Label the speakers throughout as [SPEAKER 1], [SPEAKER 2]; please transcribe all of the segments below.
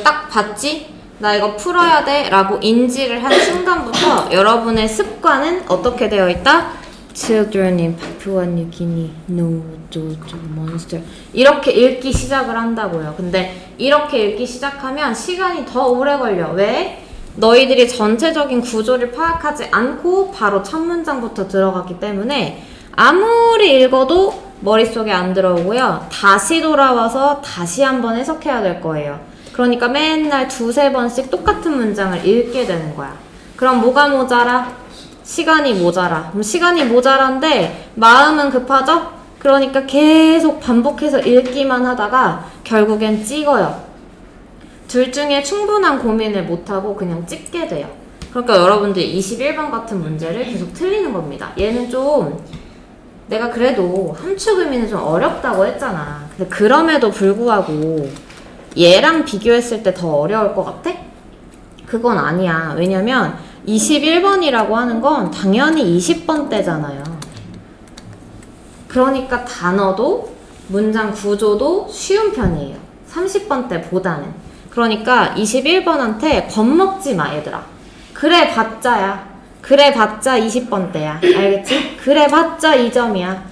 [SPEAKER 1] 딱 봤지? 나 이거 풀어야 돼 라고 인지를 한 순간부터 여러분의 습관은 어떻게 되어 있다? Children in Papua New Guinea, no, monster. 이렇게 읽기 시작을 한다고요. 근데 이렇게 읽기 시작하면 시간이 더 오래 걸려. 왜? 너희들이 전체적인 구조를 파악하지 않고 바로 첫 문장부터 들어갔기 때문에 아무리 읽어도 머릿속에 안 들어오고요. 다시 돌아와서 다시 한번 해석해야 될 거예요. 그러니까 맨날 두세 번씩 똑같은 문장을 읽게 되는 거야. 그럼 뭐가 모자라? 시간이 모자라. 그럼 시간이 모자란데 마음은 급하죠? 그러니까 계속 반복해서 읽기만 하다가 결국엔 찍어요. 둘 중에 충분한 고민을 못하고 그냥 찍게 돼요. 그러니까 여러분들이 21번 같은 문제를 계속 틀리는 겁니다. 얘는 좀 내가 그래도 함축 의미는 좀 어렵다고 했잖아. 근데 그럼에도 불구하고 얘랑 비교했을 때 더 어려울 것 같아? 그건 아니야. 왜냐면 21번이라고 하는 건 당연히 20번 때잖아요. 그러니까 단어도 문장 구조도 쉬운 편이에요. 30번 때보다는. 그러니까 21번한테 겁먹지 마, 얘들아. 그래 봤자야. 그래 봤자 20번 때야. 알겠지? 그래 봤자 2점이야.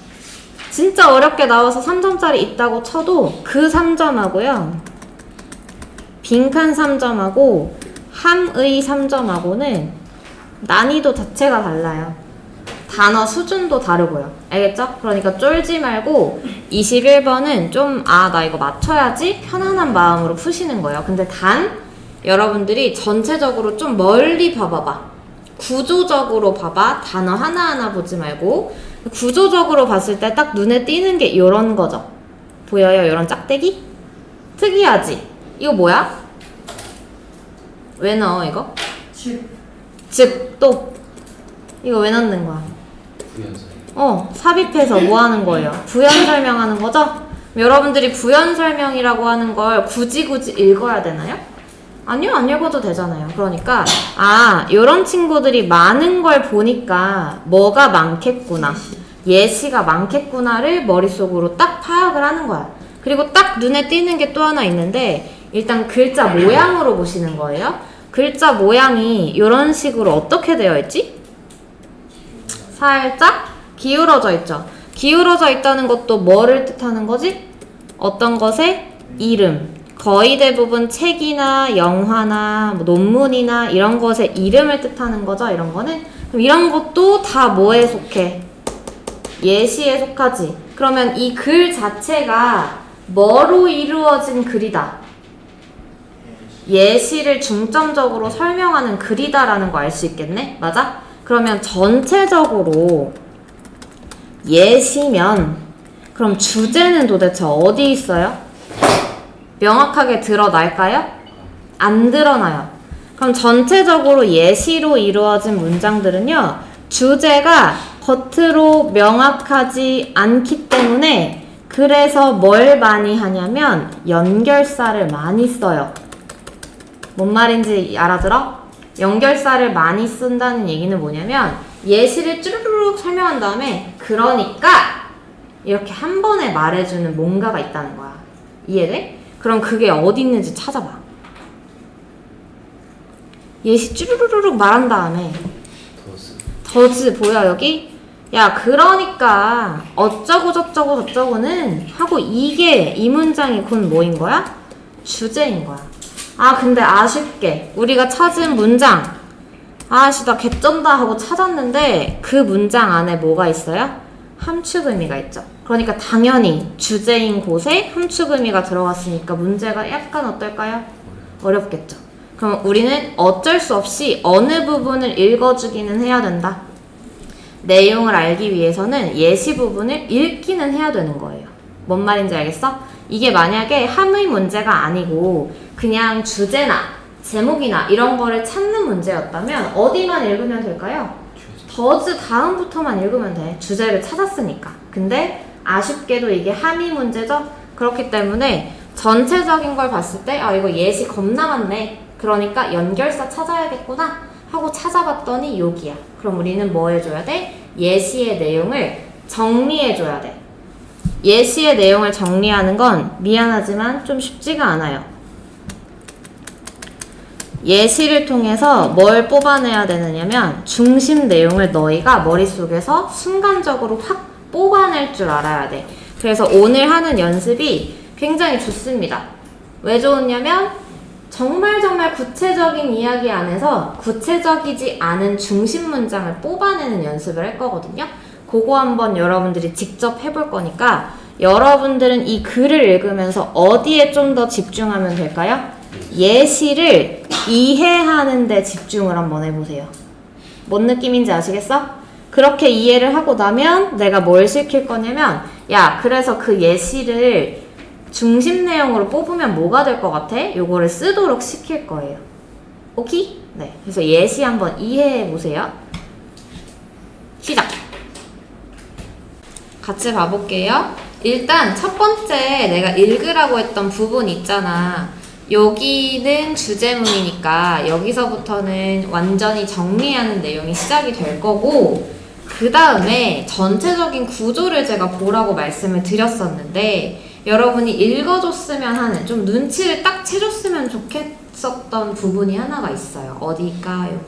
[SPEAKER 1] 진짜 어렵게 나와서 3점짜리 있다고 쳐도 그 3점하고요. 빈칸 3점하고 함의 3점하고는 난이도 자체가 달라요. 단어 수준도 다르고요. 알겠죠? 그러니까 쫄지 말고 21번은 좀 나 이거 맞춰야지 편안한 마음으로 푸시는 거예요. 근데 단 여러분들이 전체적으로 좀 멀리 봐봐봐. 구조적으로 봐봐. 단어 하나하나 보지 말고 구조적으로 봤을 때 딱 눈에 띄는 게 요런 거죠. 보여요? 요런 짝대기? 특이하지? 이거 뭐야? 왜 넣어 이거? 즉 또 이거 왜 넣는 거야? 부연 삽입해서 뭐 하는 거예요? 부연 설명하는 거죠? 여러분들이 부연 설명이라고 하는 걸 굳이 읽어야 되나요? 아니요, 안 읽어도 되잖아요. 그러니까 요런 친구들이 많은 걸 보니까 뭐가 많겠구나, 예시가 많겠구나를 머릿속으로 딱 파악을 하는 거야. 그리고 딱 눈에 띄는 게 또 하나 있는데 일단 글자 모양으로 보시는 거예요. 글자 모양이 이런 식으로 어떻게 되어 있지? 살짝 기울어져 있죠. 기울어져 있다는 것도 뭐를 뜻하는 거지? 어떤 것의 이름. 거의 대부분 책이나 영화나 논문이나 이런 것의 이름을 뜻하는 거죠. 이런 거는. 그럼 이런 것도 다 뭐에 속해? 예시에 속하지. 그러면 이 글 자체가 뭐로 이루어진 글이다? 예시를 중점적으로 설명하는 글이다라는 거 알 수 있겠네? 맞아? 그러면 전체적으로 예시면 그럼 주제는 도대체 어디 있어요? 명확하게 드러날까요? 안 드러나요. 그럼 전체적으로 예시로 이루어진 문장들은요, 주제가 겉으로 명확하지 않기 때문에 그래서 뭘 많이 하냐면 연결사를 많이 써요. 뭔 말인지 알아들어? 연결사를 많이 쓴다는 얘기는 뭐냐면 예시를 쭈르륵 설명한 다음에 그러니까 이렇게 한 번에 말해주는 뭔가가 있다는 거야. 이해돼? 그럼 그게 어디 있는지 찾아봐. 예시 쭈르르륵 말한 다음에 더즈 보여 여기? 야 그러니까 어쩌고 저쩌고 저쩌고는 하고 이게 이 문장이 곧 뭐인 거야? 주제인 거야. 근데 아쉽게 우리가 찾은 문장 나 개쩐다 하고 찾았는데 그 문장 안에 뭐가 있어요? 함축 의미가 있죠. 그러니까 당연히 주제인 곳에 함축 의미가 들어갔으니까 문제가 약간 어떨까요? 어렵겠죠. 그럼 우리는 어쩔 수 없이 어느 부분을 읽어주기는 해야 된다. 내용을 알기 위해서는 예시 부분을 읽기는 해야 되는 거예요. 뭔 말인지 알겠어? 이게 만약에 함의 문제가 아니고 그냥 주제나 제목이나 이런 거를 찾는 문제였다면 어디만 읽으면 될까요? 더즈 다음부터만 읽으면 돼. 주제를 찾았으니까. 근데 아쉽게도 이게 함의 문제죠? 그렇기 때문에 전체적인 걸 봤을 때 이거 예시 겁나 많네. 그러니까 연결사 찾아야겠구나 하고 찾아봤더니 여기야. 그럼 우리는 뭐 해줘야 돼? 예시의 내용을 정리해줘야 돼. 예시의 내용을 정리하는 건 미안하지만 좀 쉽지가 않아요. 예시를 통해서 뭘 뽑아내야 되느냐면 중심 내용을 너희가 머릿속에서 순간적으로 확 뽑아낼 줄 알아야 돼. 그래서 오늘 하는 연습이 굉장히 좋습니다. 왜 좋으냐면 정말 구체적인 이야기 안에서 구체적이지 않은 중심 문장을 뽑아내는 연습을 할 거거든요. 그거 한번 여러분들이 직접 해볼 거니까 여러분들은 이 글을 읽으면서 어디에 좀 더 집중하면 될까요? 예시를 이해하는 데 집중을 한번 해보세요. 뭔 느낌인지 아시겠어? 그렇게 이해를 하고 나면 내가 뭘 시킬 거냐면 야, 그래서 그 예시를 중심 내용으로 뽑으면 뭐가 될 것 같아? 요거를 쓰도록 시킬 거예요. 오케이? 네. 그래서 예시 한번 이해해 보세요. 시작! 같이 봐볼게요. 일단 첫 번째 내가 읽으라고 했던 부분 있잖아. 여기는 주제문이니까 여기서부터는 완전히 정리하는 내용이 시작이 될 거고 그 다음에 전체적인 구조를 제가 보라고 말씀을 드렸었는데 여러분이 읽어줬으면 하는 좀 눈치를 딱 채줬으면 좋겠었던 부분이 하나가 있어요. 어디일까요?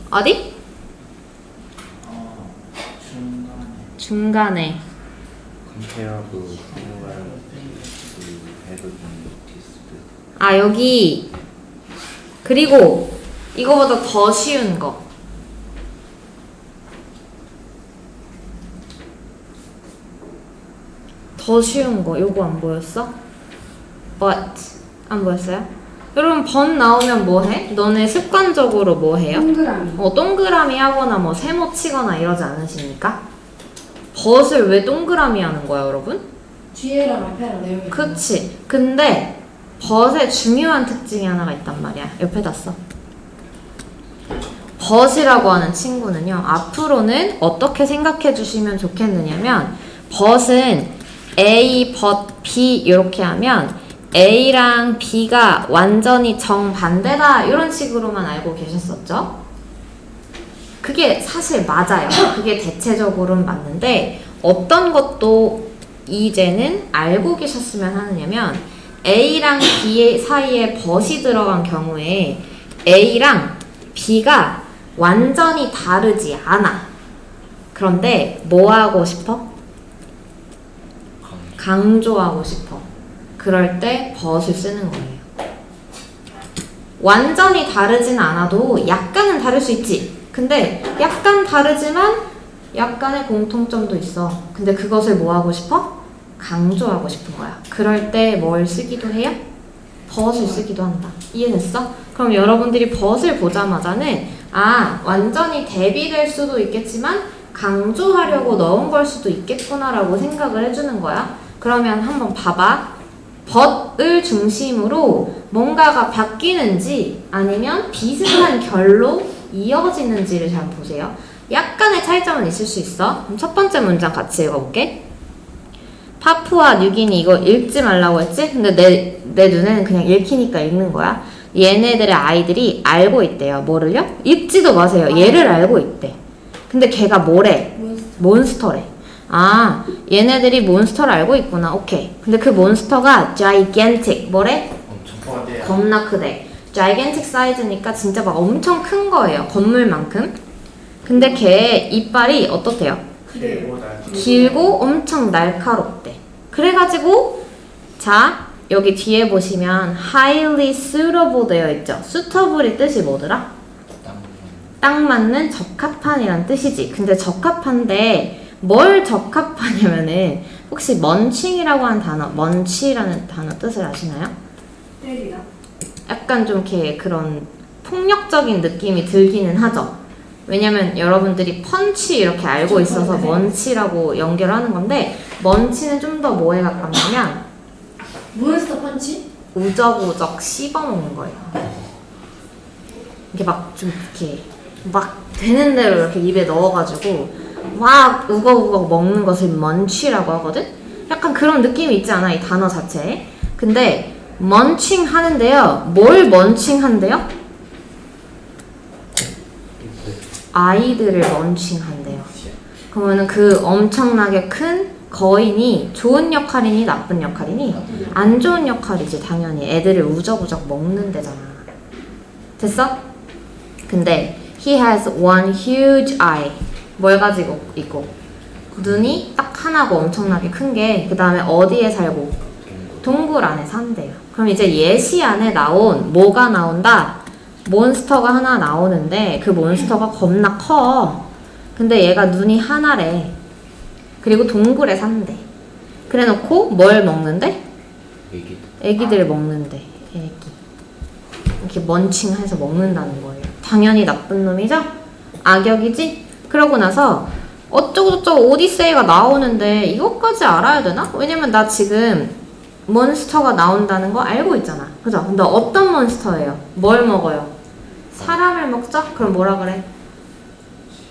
[SPEAKER 1] 어디? 중간에. 아, 여기. 그리고 이거보다 더 쉬운 거. 더 쉬운 거. 요거 안 보였어? But. 안 보였어요? 여러분, but 나오면 뭐 해? 너네 습관적으로 뭐 해요?
[SPEAKER 2] 동그라미.
[SPEAKER 1] 동그라미 하거나 뭐 세모 치거나 이러지 않으십니까? but을 왜 동그라미 하는 거야, 여러분?
[SPEAKER 2] 뒤에랑 앞에랑 내용이.
[SPEAKER 1] 그치. 근데 but의 중요한 특징이 하나가 있단 말이야. 옆에다 써. but이라고 하는 친구는요. 앞으로는 어떻게 생각해 주시면 좋겠느냐면 but은 A, but, B 이렇게 하면 A랑 B가 완전히 정반대다 이런 식으로만 알고 계셨었죠? 그게 사실 맞아요. 그게 대체적으로는 맞는데 어떤 것도 이제는 알고 계셨으면 하느냐면 A랑 B 사이에 but이 들어간 경우에 A랑 B가 완전히 다르지 않아. 그런데 뭐 하고 싶어? 강조하고 싶어. 그럴 때 but을 쓰는 거예요. 완전히 다르진 않아도 약간은 다를 수 있지. 근데 약간 다르지만 약간의 공통점도 있어. 근데 그것을 뭐 하고 싶어? 강조하고 싶은 거야. 그럴 때 뭘 쓰기도 해요? but을 쓰기도 한다. 이해됐어? 그럼 여러분들이 but을 보자마자는 아, 완전히 대비될 수도 있겠지만 강조하려고 넣은 걸 수도 있겠구나라고 생각을 해주는 거야. 그러면 한번 봐봐. but을 중심으로 뭔가가 바뀌는지 아니면 비슷한 결로 이어지는지를 잘 보세요. 약간의 차이점은 있을 수 있어. 그럼 첫 번째 문장 같이 읽어볼게. 파푸아 뉴기니 이거 읽지 말라고 했지? 근데 내 눈에는 그냥 읽히니까 읽는 거야. 얘네들의 아이들이 알고 있대요. 뭐를요? 읽지도 마세요. 얘를 알고 있대. 근데 걔가 뭐래? 몬스터래. 아, 얘네들이 몬스터를 알고 있구나. 오케이. 근데 그 몬스터가 gigantic. 뭐래? 겁나 크대. gigantic 사이즈니까 진짜 막 엄청 큰 거예요. 건물만큼. 근데 걔 이빨이 어떻대요? 길고 엄청 날카롭대. 그래가지고 자, 여기 뒤에 보시면 highly suitable 되어 있죠. suitable이 뜻이 뭐더라? 딱 맞는 적합한이란 뜻이지. 근데 적합한데 뭘 적합하냐면은 혹시 먼칭이라고 하는 단어, 먼치라는 단어 뜻을 아시나요?
[SPEAKER 2] 때리다.
[SPEAKER 1] 약간 좀 이렇게 그런 폭력적인 느낌이 들기는 하죠. 왜냐면 여러분들이 펀치 이렇게 알고 있어서 먼치라고 연결하는 건데 먼치는 좀 더 뭐에 가깝냐면
[SPEAKER 2] 몬스터 펀치?
[SPEAKER 1] 우적우적 씹어먹는 거예요. 이게 막 좀 이렇게 막 되는 대로 이렇게 입에 넣어가지고 막 우걱우걱 먹는 것을 먼치라고 하거든? 약간 그런 느낌이 있지 않아? 이 단어 자체에. 근데 먼칭 하는데요. 뭘 먼칭 한대요? 아이들을 먼칭 한대요. 그러면은 그 엄청나게 큰 거인이 좋은 역할이니 나쁜 역할이니? 안 좋은 역할이지 당연히. 애들을 우적우적 먹는 데잖아. 됐어? 근데 he has one huge eye. 뭘 가지고 있고? 눈이 딱 하나고 엄청나게 큰 게 그 다음에 어디에 살고? 동굴 안에 산대요. 그럼 이제 예시 안에 나온 뭐가 나온다? 몬스터가 하나 나오는데 그 몬스터가 겁나 커. 근데 얘가 눈이 하나래. 그리고 동굴에 산대. 그래 놓고 뭘 먹는데? 애기들 먹는데. 애기. 이렇게 먼칭해서 먹는다는 거예요. 당연히 나쁜 놈이죠? 악역이지? 그러고 나서 어쩌고저쩌고 오디세이가 나오는데 이것까지 알아야 되나? 왜냐면 나 지금 몬스터가 나온다는 거 알고 있잖아. 그죠? 근데 어떤 몬스터예요? 뭘 먹어요? 사람을 먹죠? 그럼 뭐라 그래?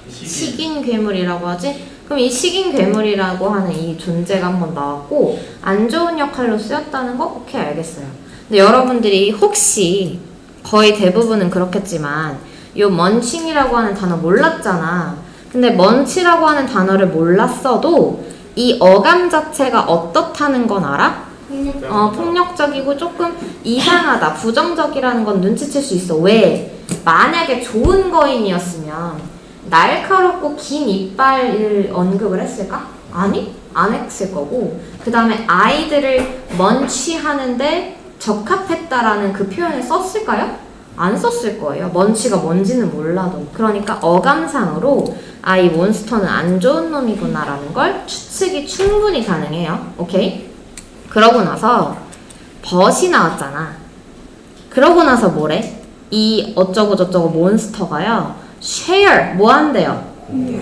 [SPEAKER 1] 식인 괴물이라고 하지? 그럼 이 식인 괴물이라고 하는 이 존재가 한번 나왔고 안 좋은 역할로 쓰였다는 거 오케이 알겠어요. 근데 여러분들이 혹시 거의 대부분은 그렇겠지만 요 먼칭이라고 하는 단어 몰랐잖아. 근데 먼치라고 하는 단어를 몰랐어도 이 어감 자체가 어떻다는 건 알아? 폭력적이고 조금 이상하다, 부정적이라는 건 눈치챌 수 있어. 왜? 만약에 좋은 거인이었으면 날카롭고 긴 이빨을 언급을 했을까? 아니? 안 했을 거고 그 다음에 아이들을 먼치하는데 적합했다라는 그 표현을 썼을까요? 안 썼을 거예요. 먼치가 뭔지는 몰라도. 그러니까 어감상으로 아, 이 몬스터는 안 좋은 놈이구나 라는 걸 추측이 충분히 가능해요. 오케이? 그러고 나서 벗이 나왔잖아. 그러고 나서 뭐래? 이 어쩌고 저쩌고 몬스터가요. share 뭐 한대요?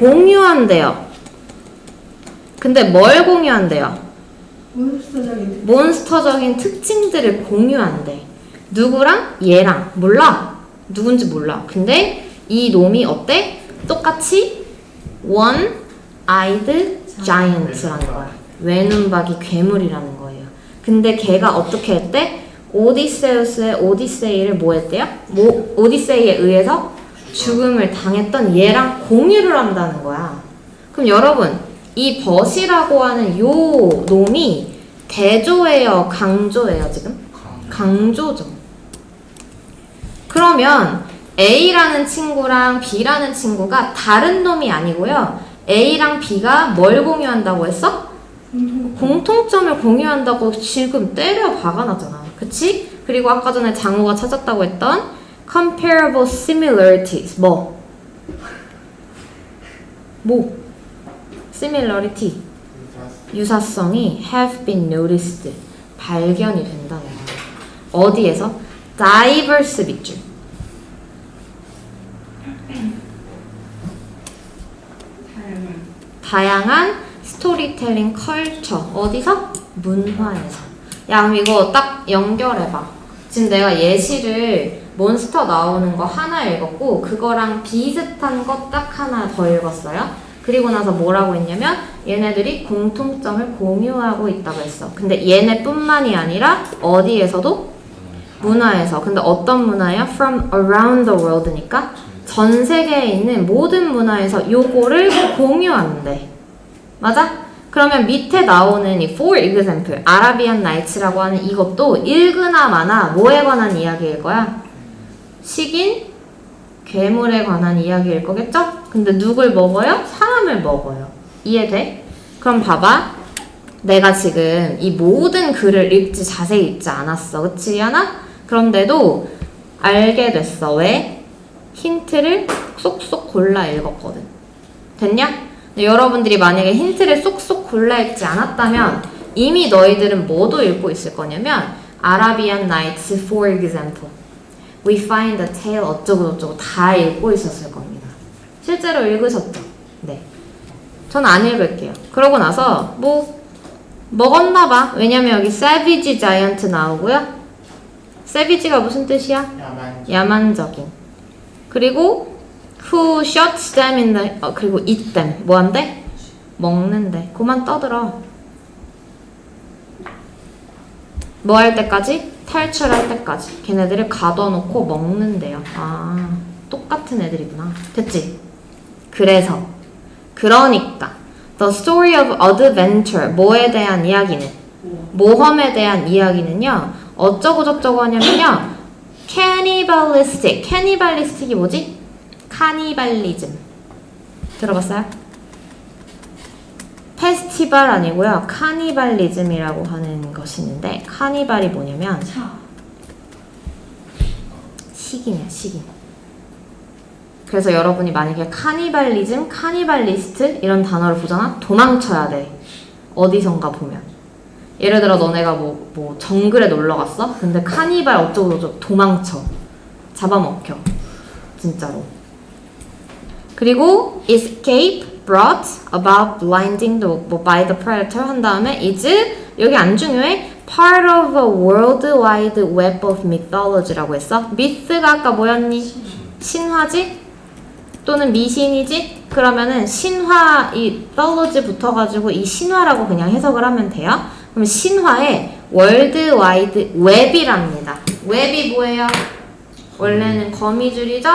[SPEAKER 1] 공유한대요. 근데 뭘 공유한대요? 몬스터적인 특징들을 공유한대. 누구랑? 얘랑. 몰라. 누군지 몰라. 근데 이 놈이 어때? 똑같이 one-eyed giant라는 거야. 외눈박이 괴물이라는 거예요. 근데 걔가 어떻게 했대? 오디세우스의 오디세이를 뭐 했대요? 오디세이에 의해서 죽음을 당했던 얘랑 공유를 한다는 거야. 그럼 여러분 이 벗이라고 하는 요 놈이 대조예요? 강조예요 지금? 강조죠. 그러면 A라는 친구랑 B라는 친구가 다른 놈이 아니고요. A랑 B가 뭘 공유한다고 했어? 공통점을 공유한다고 지금 때려 박아놨잖아. 그치? 그리고 아까 전에 장우가 찾았다고 했던 comparable similarities 뭐? similarity 유사성이 have been noticed 발견이 된다는 거야. 어디에서? diverse 밑줄 다양한 스토리텔링 컬처 어디서? 문화에서. 야 그럼 이거 딱 연결해봐. 지금 내가 예시를 몬스터 나오는 거 하나 읽었고 그거랑 비슷한 거 딱 하나 더 읽었어요. 그리고 나서 뭐라고 했냐면 얘네들이 공통점을 공유하고 있다고 했어. 근데 얘네뿐만이 아니라 어디에서도? 문화에서. 근데 어떤 문화예요? From around the world니까 전 세계에 있는 모든 문화에서 요거를 공유한대. 맞아? 그러면 밑에 나오는 이 for example, 아라비안 나이츠라고 하는 이것도 읽으나 마나 뭐에 관한 이야기일 거야? 식인 괴물에 관한 이야기일 거겠죠? 근데 누굴 먹어요? 사람을 먹어요. 이해돼? 그럼 봐봐. 내가 지금 이 모든 글을 자세히 읽지 않았어. 그치, 리아나? 그런데도 알게 됐어. 왜? 힌트를 쏙쏙 골라 읽었거든. 됐냐? 근데 여러분들이 만약에 힌트를 쏙쏙 골라 읽지 않았다면 이미 너희들은 뭐도 읽고 있을 거냐면 아라비안 나이츠 for example We find a tale 어쩌고 저쩌고 다 읽고 있었을 겁니다. 실제로 읽으셨죠? 네. 전 안 읽을게요. 그러고 나서 먹었나봐. 왜냐면 여기 savage giant 나오고요. savage가 무슨 뜻이야? 야만적인. 그리고 who shuts them in the 그리고 eat them 뭐 한대? 먹는데. 그만 떠들어. 뭐 할 때까지? 탈출할 때까지. 걔네들을 가둬놓고 먹는데요. 아, 똑같은 애들이구나. 됐지? 그러니까 The story of adventure. 뭐에 대한 이야기는? 모험에 대한 이야기는요. 어쩌고 저쩌고 하냐면요. cannibalistic. cannibalistic이 뭐지? 카니발리즘. 들어봤어요? 페스티벌 아니고요. 카니발리즘이라고 하는 것이 있는데 카니발이 뭐냐면
[SPEAKER 2] 차.
[SPEAKER 1] 식인이야, 식인. 그래서 여러분이 만약에 카니발리즘, 카니발리스트 이런 단어를 보잖아? 도망쳐야 돼. 어디선가 보면. 예를 들어 너네가 뭐 정글에 놀러 갔어? 근데 카니발 어쩌고저쩌고 도망쳐. 잡아먹혀. 진짜로. 그리고 escape, brought about blinding by the predator 한 다음에 is 여기 안 중요해. part of a worldwide web of mythology라고 했어. myth가 아까 뭐였니? 신화지? 또는 미신이지? 그러면은 신화 이 mythology 붙어가지고 이 신화라고 그냥 해석을 하면 돼요. 그럼 신화의 월드와이드 웹이랍니다. 웹이 뭐예요? 원래는 거미줄이죠?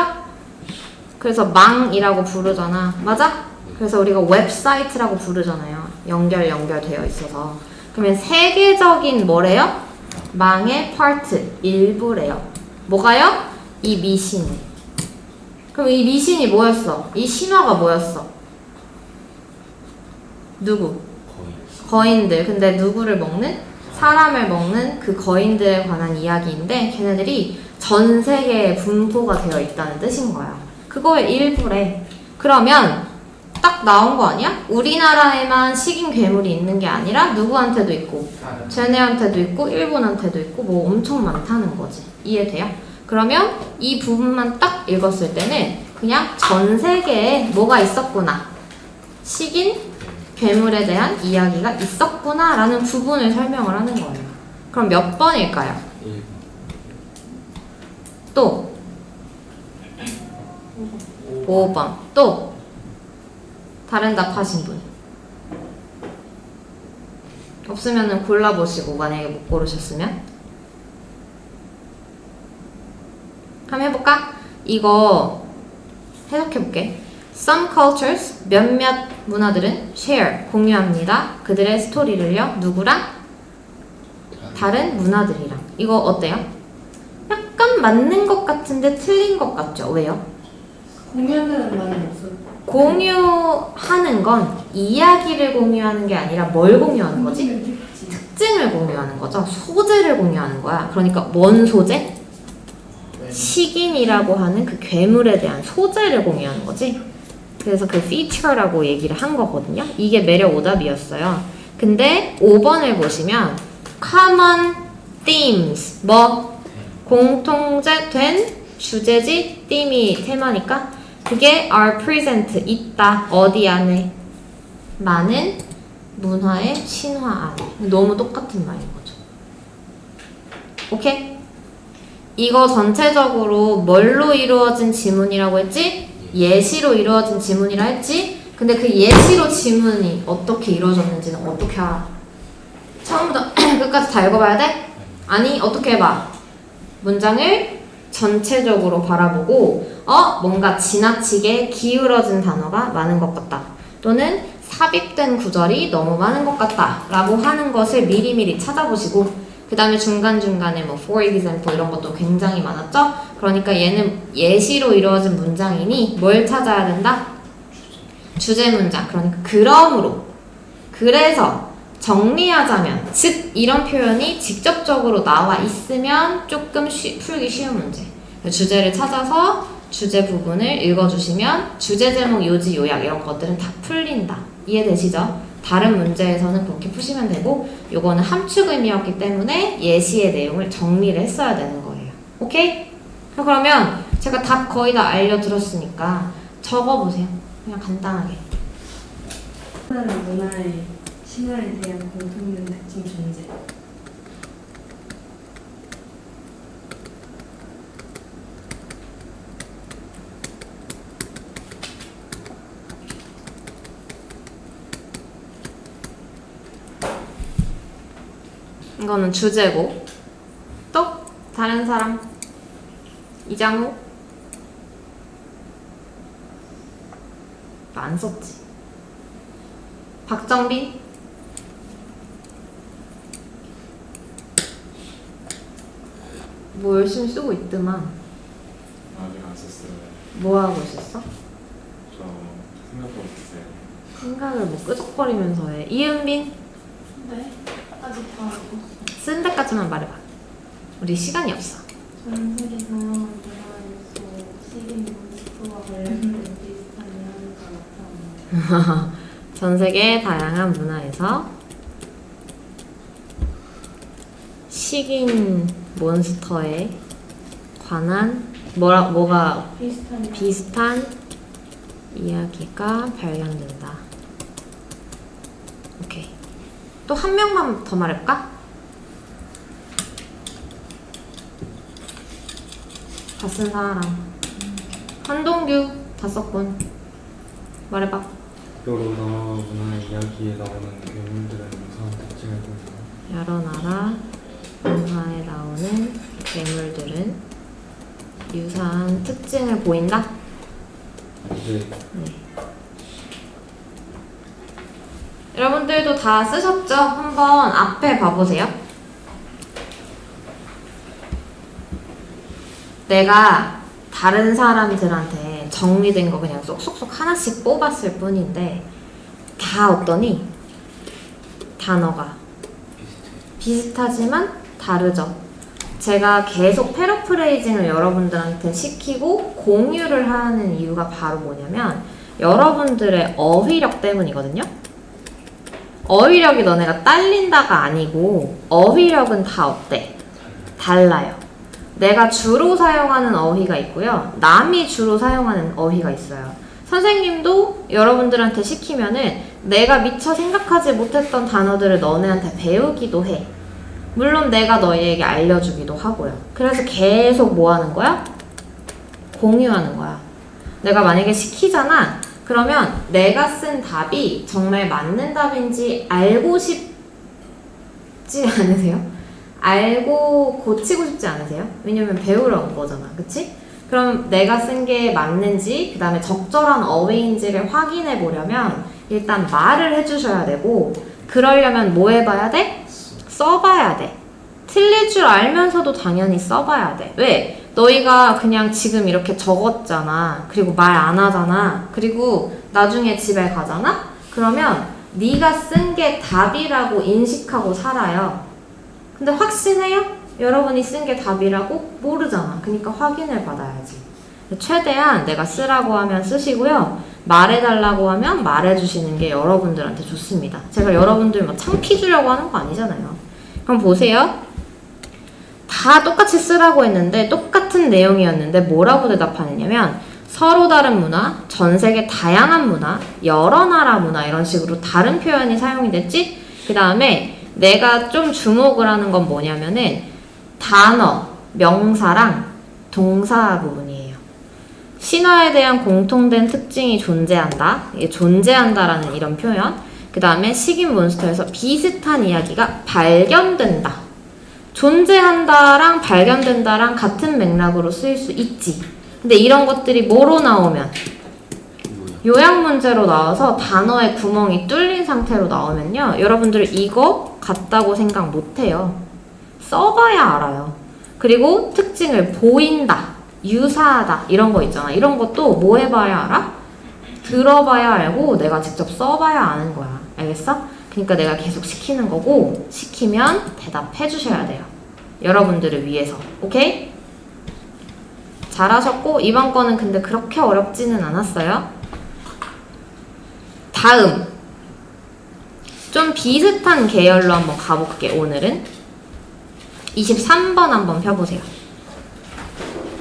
[SPEAKER 1] 그래서 망이라고 부르잖아. 맞아? 그래서 우리가 웹사이트라고 부르잖아요. 연결되어 있어서. 그러면 세계적인 뭐래요? 망의 파트, 일부래요. 뭐가요? 이 미신이. 그럼 이 미신이 뭐였어? 이 신화가 뭐였어? 누구? 거인들. 근데 누구를 먹는? 사람을 먹는 그 거인들에 관한 이야기인데 걔네들이 전 세계에 분포가 되어 있다는 뜻인 거야. 그거의 일부래. 그러면 딱 나온 거 아니야? 우리나라에만 식인 괴물이 있는 게 아니라 누구한테도 있고 쟤네한테도 있고 일본한테도 있고 뭐 엄청 많다는 거지. 이해돼요? 그러면 이 부분만 딱 읽었을 때는 그냥 전 세계에 뭐가 있었구나. 식인 괴물에 대한 이야기가 있었구나 라는 부분을 설명을 하는 거예요. 그럼 몇 번일까요? 또 5번. 또 다른 답 하신 분 없으면은 골라보시고 만약에 못 고르셨으면 한번 해볼까? 이거 해석해볼게. Some cultures, 몇몇 문화들은 share, 공유합니다. 그들의 스토리를요. 누구랑? 다른 문화들이랑. 이거 어때요? 약간 맞는 것 같은데 틀린 것 같죠? 왜요?
[SPEAKER 2] 공유한다는 말은 없어.
[SPEAKER 1] 공유하는 건 이야기를 공유하는 게 아니라 뭘 공유하는 거지? 특징을 공유하는 거죠. 소재를 공유하는 거야. 그러니까 뭔 소재? 식인이라고 하는 그 괴물에 대한 소재를 공유하는 거지. 그래서 그 feature라고 얘기를 한 거거든요. 이게 매력 오답이었어요. 근데 5번을 보시면 common themes 뭐 공통된 주제지 theme이 테마니까 그게 are present 있다. 어디 안에? 많은 문화의 신화 안에. 너무 똑같은 말인 거죠. 오케이? 이거 전체적으로 뭘로 이루어진 지문이라고 했지? 예시로 이루어진 지문이라 했지? 근데 그 예시로 지문이 어떻게 이루어졌는지는 어떻게 알아? 처음부터 끝까지 다 읽어봐야 돼? 아니, 어떻게 해봐? 문장을 전체적으로 바라보고 뭔가 지나치게 기울어진 단어가 많은 것 같다. 또는 삽입된 구절이 너무 많은 것 같다. 라고 하는 것을 미리미리 찾아보시고 그 다음에 중간중간에 뭐 for example 이런 것도 굉장히 많았죠? 그러니까 얘는 예시로 이루어진 문장이니 뭘 찾아야 된다? 주제 문장. 그러니까 그러므로. 그래서 정리하자면 즉 이런 표현이 직접적으로 나와 있으면 조금 풀기 쉬운 문제. 주제를 찾아서 주제 부분을 읽어주시면 주제 제목, 요지, 요약 이런 것들은 다 풀린다. 이해되시죠? 다른 문제에서는 그렇게 푸시면 되고 요거는 함축 의미였기 때문에 예시의 내용을 정리를 했어야 되는 거예요. 오케이? 그러면 제가 답 거의 다 알려드렸으니까 적어보세요. 그냥 간단하게.
[SPEAKER 2] 다른 문화의 신화에 대한 공통된 특징 존재.
[SPEAKER 1] 이거는 주제고 또 다른 사람 이장우 안 썼지. 박정빈? 뭐 열심히 쓰고 있더만.
[SPEAKER 3] 아직 안 썼어요.
[SPEAKER 1] 뭐 하고 있었어?
[SPEAKER 3] 저 생각도 못했어요.
[SPEAKER 1] 생각을 뭐 끄적거리면서 해. 이은빈?
[SPEAKER 2] 네. 아직 다 안 썼어.
[SPEAKER 1] 쓴 데까지만 말해봐. 우리 시간이 없어.
[SPEAKER 2] 전 세계 다양한 문화에서 시긴 몬스터와 관련된 비슷한 이야기가 나타납니다.
[SPEAKER 1] 전 세계 다양한 문화에서 식인 몬스터에 관한 뭐가 비슷한 이야기가 발견된다. 오케이. 또 한 명만 더 말할까? 다 쓴 사람. 한동규 다 썼군. 말해봐.
[SPEAKER 4] 여러 나라 문화의 이야기에 나오는 괴물들은 유사한 특징을 보인다.
[SPEAKER 1] 여러 나라 문화에 나오는 괴물들은 유사한 특징을 보인다?
[SPEAKER 4] 네.
[SPEAKER 1] 네. 여러분들도 다 쓰셨죠? 한번 앞에 봐보세요. 내가 다른 사람들한테 정리된 거 그냥 쏙쏙쏙 하나씩 뽑았을 뿐인데 다 어떠니? 단어가 비슷하지만 다르죠. 제가 계속 패러프레이징을 여러분들한테 시키고 공유를 하는 이유가 바로 뭐냐면 여러분들의 어휘력 때문이거든요. 어휘력이 너네가 딸린다가 아니고 어휘력은 다 어때? 달라요. 내가 주로 사용하는 어휘가 있고요. 남이 주로 사용하는 어휘가 있어요. 선생님도 여러분들한테 시키면은 내가 미처 생각하지 못했던 단어들을 너네한테 배우기도 해. 물론 내가 너희에게 알려주기도 하고요. 그래서 계속 뭐 하는 거야? 공유하는 거야. 내가 만약에 시키잖아. 그러면 내가 쓴 답이 정말 맞는 답인지 알고 싶지 않으세요? 알고 고치고 싶지 않으세요? 왜냐면 배우러 온 거잖아. 그치? 그럼 내가 쓴 게 맞는지 그 다음에 적절한 어휘인지를 확인해 보려면 일단 말을 해주셔야 되고 그러려면 뭐 해봐야 돼? 써봐야 돼. 틀릴 줄 알면서도 당연히 써봐야 돼. 왜? 너희가 그냥 지금 이렇게 적었잖아. 그리고 말 안 하잖아. 그리고 나중에 집에 가잖아? 그러면 네가 쓴 게 답이라고 인식하고 살아요. 근데 확신해요? 여러분이 쓴 게 답이라고? 모르잖아. 그러니까 확인을 받아야지. 최대한 내가 쓰라고 하면 쓰시고요. 말해달라고 하면 말해주시는 게 여러분들한테 좋습니다. 제가 여러분들 뭐 창피 주려고 하는 거 아니잖아요. 그럼 보세요. 다 똑같이 쓰라고 했는데 똑같은 내용이었는데 뭐라고 대답하느냐면 서로 다른 문화, 전 세계 다양한 문화, 여러 나라 문화 이런 식으로 다른 표현이 사용이 됐지? 그 다음에 내가 좀 주목을 하는 건 뭐냐면은 단어, 명사랑 동사 부분이에요. 신화에 대한 공통된 특징이 존재한다. 이게 존재한다라는 이런 표현. 그 다음에 식인 몬스터에서 비슷한 이야기가 발견된다. 존재한다랑 발견된다랑 같은 맥락으로 쓰일 수 있지. 근데 이런 것들이 뭐로 나오면? 요약 문제로 나와서 단어의 구멍이 뚫린 상태로 나오면요. 여러분들 이거 같다고 생각 못해요. 써봐야 알아요. 그리고 특징을 보인다, 유사하다 이런 거 있잖아. 이런 것도 뭐 해봐야 알아? 들어봐야 알고 내가 직접 써봐야 아는 거야. 알겠어? 그러니까 내가 계속 시키는 거고 시키면 대답해 주셔야 돼요. 여러분들을 위해서. 오케이? 잘하셨고 이번 거는 근데 그렇게 어렵지는 않았어요. 다음 좀 비슷한 계열로 한번 가볼게. 오늘은 23번 한번 펴보세요.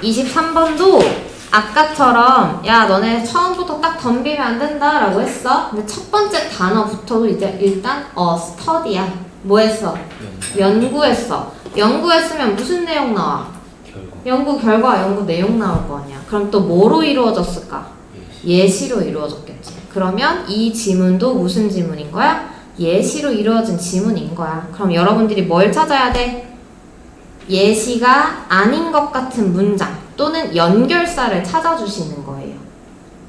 [SPEAKER 1] 23번도 아까처럼 야 너네 처음부터 딱 덤비면 안 된다 라고 했어. 근데 첫 번째 단어부터도 이제 일단 스터디야. 뭐 했어? 연구했어. 연구했으면 무슨 내용 나와? 연구 결과, 연구 내용 나올 거 아니야. 그럼 또 뭐로 이루어졌을까? 예시로 이루어졌겠지. 그러면 이 지문도 무슨 지문인 거야? 예시로 이루어진 지문인 거야. 그럼 여러분들이 뭘 찾아야 돼? 예시가 아닌 것 같은 문장 또는 연결사를 찾아주시는 거예요.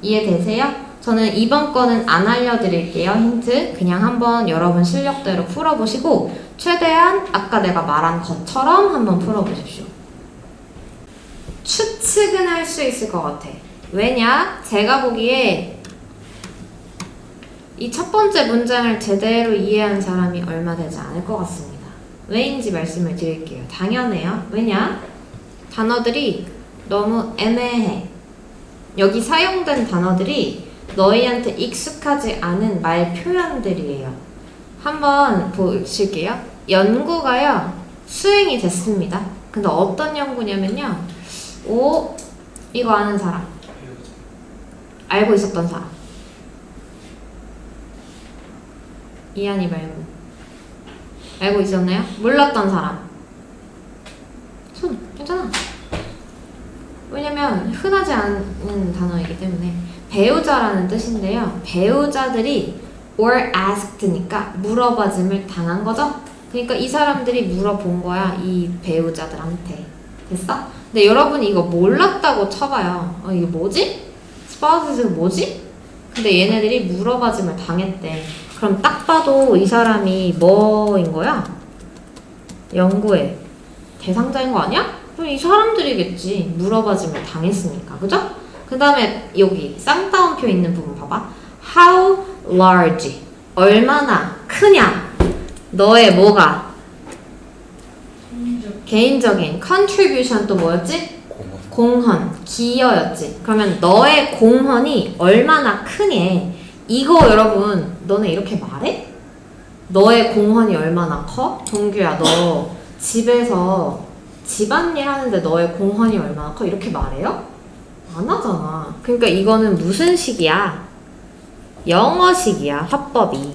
[SPEAKER 1] 이해되세요? 저는 이번 거는 안 알려드릴게요. 힌트. 그냥 한번 여러분 실력대로 풀어보시고 최대한 아까 내가 말한 것처럼 한번 풀어보십시오. 추측은 할 수 있을 것 같아. 왜냐? 제가 보기에 이 첫 번째 문장을 제대로 이해한 사람이 얼마 되지 않을 것 같습니다. 왜인지 말씀을 드릴게요. 당연해요. 왜냐? 단어들이 너무 애매해. 여기 사용된 단어들이 너희한테 익숙하지 않은 말 표현들이에요. 한번 보실게요. 연구가요, 수행이 됐습니다. 근데 어떤 연구냐면요. 오, 이거 아는 사람. 알고 있었던 사람. 이한이 말고. 알고 있었나요? 몰랐던 사람. 손, 괜찮아. 왜냐면 흔하지 않은 단어이기 때문에. 배우자라는 뜻인데요. 배우자들이 or asked니까 물어봐짐을 당한 거죠. 그러니까 이 사람들이 물어본 거야. 이 배우자들한테. 됐어? 근데 여러분이 이거 몰랐다고 쳐봐요. 이게 뭐지? spouse가 뭐지? 근데 얘네들이 물어봐짐을 당했대. 그럼 딱 봐도 이 사람이 뭐인 거야? 연구의 대상자인 거 아니야? 그럼 이 사람들이겠지. 물어봐짐을 당했으니까. 그죠? 그 다음에 여기 쌍따옴표 있는 부분 봐봐. How large? 얼마나 크냐? 너의 뭐가? 개인적인 contribution 또 뭐였지? 공헌, 기여였지. 그러면 너의 공헌이 얼마나 크니? 이거 여러분 너네 이렇게 말해? 너의 공헌이 얼마나 커? 동규야 너 집에서 집안일 하는데 너의 공헌이 얼마나 커? 이렇게 말해요? 안 하잖아. 그러니까 이거는 무슨 식이야? 영어식이야, 화법이.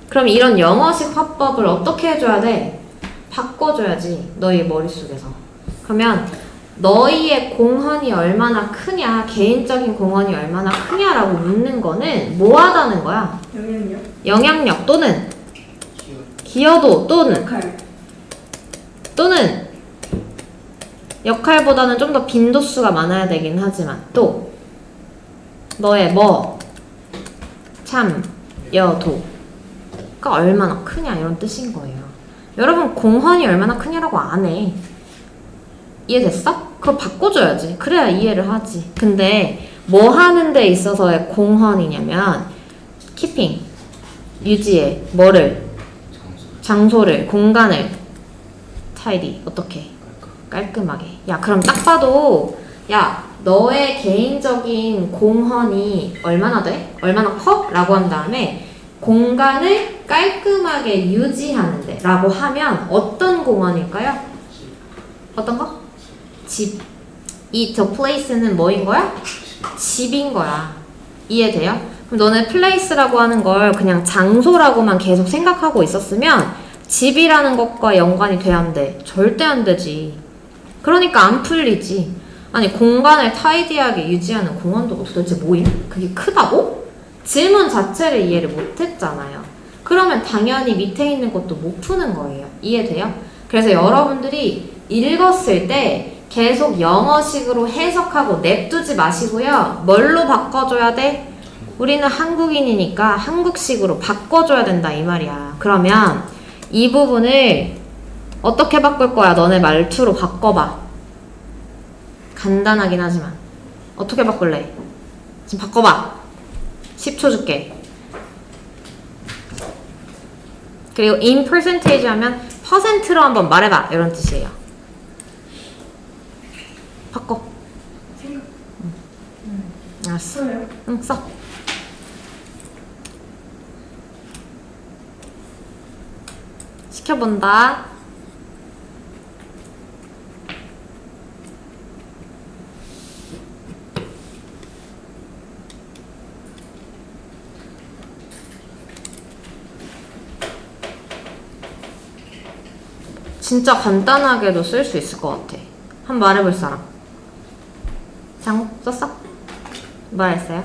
[SPEAKER 1] 그럼 이런 영어식 화법을 어떻게 해줘야 돼? 바꿔줘야지, 너희 머릿속에서. 그러면 너희의 공헌이 얼마나 크냐, 개인적인 공헌이 얼마나 크냐라고 묻는 거는 뭐 하다는 거야?
[SPEAKER 2] 영향력?
[SPEAKER 1] 영향력 또는 기여도 또는 역할보다는 좀 더 빈도수가 많아야 되긴 하지만 또 너의 뭐 참여도가 얼마나 크냐 이런 뜻인 거예요. 여러분 공헌이 얼마나 크냐라고 안 해. 이해됐어? 그거 바꿔줘야지. 그래야 이해를 하지. 근데 뭐 하는 데 있어서의 공헌이냐면 키핑, 유지해, 뭐를? 장소를, 공간을 tidy, 어떻게? 깔끔하게. 야 그럼 딱 봐도 야 너의 개인적인 공헌이 얼마나 돼? 얼마나 커? 라고 한 다음에 공간을 깔끔하게 유지하는데 라고 하면 어떤 공헌일까요? 어떤 거? 집. 이 the place는 뭐인 거야? 집인 거야. 이해돼요? 그럼 너네 place라고 하는 걸 그냥 장소라고만 계속 생각하고 있었으면 집이라는 것과 연관이 돼야 안 돼. 절대 안 되지. 그러니까 안 풀리지. 아니 공간을 타이디하게 유지하는 공헌도가 도대체 뭐임? 그게 크다고? 질문 자체를 이해를 못했잖아요. 그러면 당연히 밑에 있는 것도 못 푸는 거예요. 이해돼요? 그래서 여러분들이 읽었을 때 계속 영어식으로 해석하고 냅두지 마시고요. 뭘로 바꿔줘야 돼? 우리는 한국인이니까 한국식으로 바꿔줘야 된다 이 말이야. 그러면 이 부분을 어떻게 바꿀 거야? 너네 말투로 바꿔봐. 간단하긴 하지만 어떻게 바꿀래? 지금 바꿔봐. 10초 줄게. 그리고 in percentage 하면 퍼센트로 한번 말해봐 이런 뜻이에요. 바꿔. 알았어.
[SPEAKER 2] 써요?
[SPEAKER 1] 응, 써. 시켜본다. 진짜 간단하게도 쓸 수 있을 것 같아. 한번 말해볼 사람. 장우 썼어? 뭐 했어요?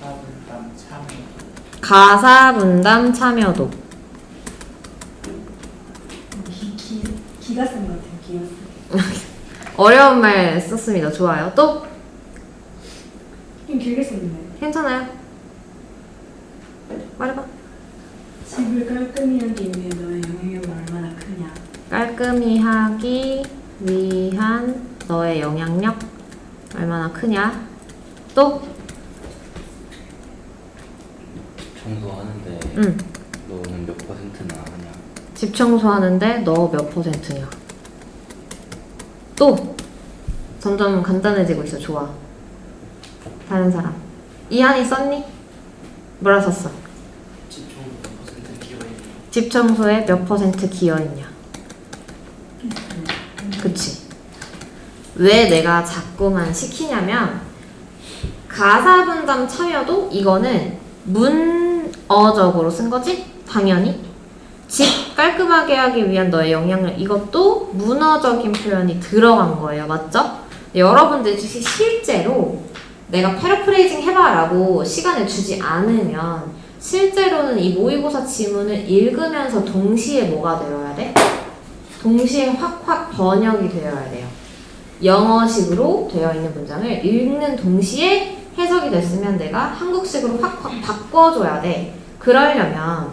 [SPEAKER 5] 가사분담 참여.
[SPEAKER 1] 가사 분담 참여도.
[SPEAKER 2] 기가 쓴 것 같아요. 기가 쓴.
[SPEAKER 1] 어려운 말 썼습니다. 좋아요. 또?
[SPEAKER 2] 좀 길게 썼네.
[SPEAKER 1] 괜찮아요. 말해봐.
[SPEAKER 2] 집을 깔끔히 하기 위해 너의 영향력은 얼마나 크냐?
[SPEAKER 1] 깔끔히 하기 위한 너의 영향력 얼마나 크냐? 또?
[SPEAKER 5] 청소하는데
[SPEAKER 1] 응.
[SPEAKER 5] 너는 몇 퍼센트나 하냐?
[SPEAKER 1] 집 청소하는데 너 몇 %냐? 또? 점점 간단해지고 있어. 좋아. 다른 사람. 이한이 썼니? 뭐라 썼어? 집 청소에 몇 % 기여했냐? 그치. 왜 내가 자꾸만 시키냐면 가사분담 참여도 이거는 문어적으로 쓴 거지? 당연히. 집 깔끔하게 하기 위한 너의 영향력 이것도 문어적인 표현이 들어간 거예요. 맞죠? 여러분들 실제로 내가 패러프레이징 해봐라고 시간을 주지 않으면 실제로는 이 모의고사 지문을 읽으면서 동시에 뭐가 되어야 돼? 동시에 확확 번역이 되어야 돼요. 영어식으로 되어 있는 문장을 읽는 동시에 해석이 됐으면 내가 한국식으로 확확 바꿔줘야 돼. 그러려면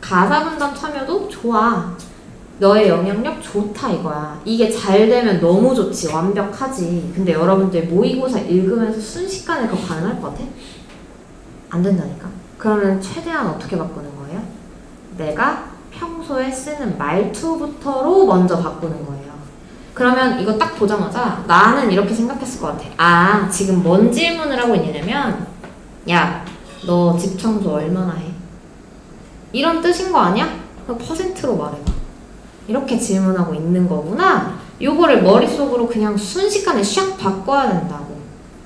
[SPEAKER 1] 가사분담 참여도 좋아. 너의 영향력 좋다 이거야. 이게 잘 되면 너무 좋지. 완벽하지. 근데 여러분들 모의고사 읽으면서 순식간에 그거 가능할 것 같아? 안 된다니까. 그러면 최대한 어떻게 바꾸는 거예요? 내가 평소에 쓰는 말투부터로 먼저 바꾸는 거예요. 그러면 이거 딱 보자마자 나는 이렇게 생각했을 것 같아. 아, 지금 뭔 질문을 하고 있냐면 야, 너 집 청소 얼마나 해? 이런 뜻인 거 아니야? 그럼 %로 말해봐. 이렇게 질문하고 있는 거구나. 요거를 머릿속으로 그냥 순식간에 샥 바꿔야 된다고.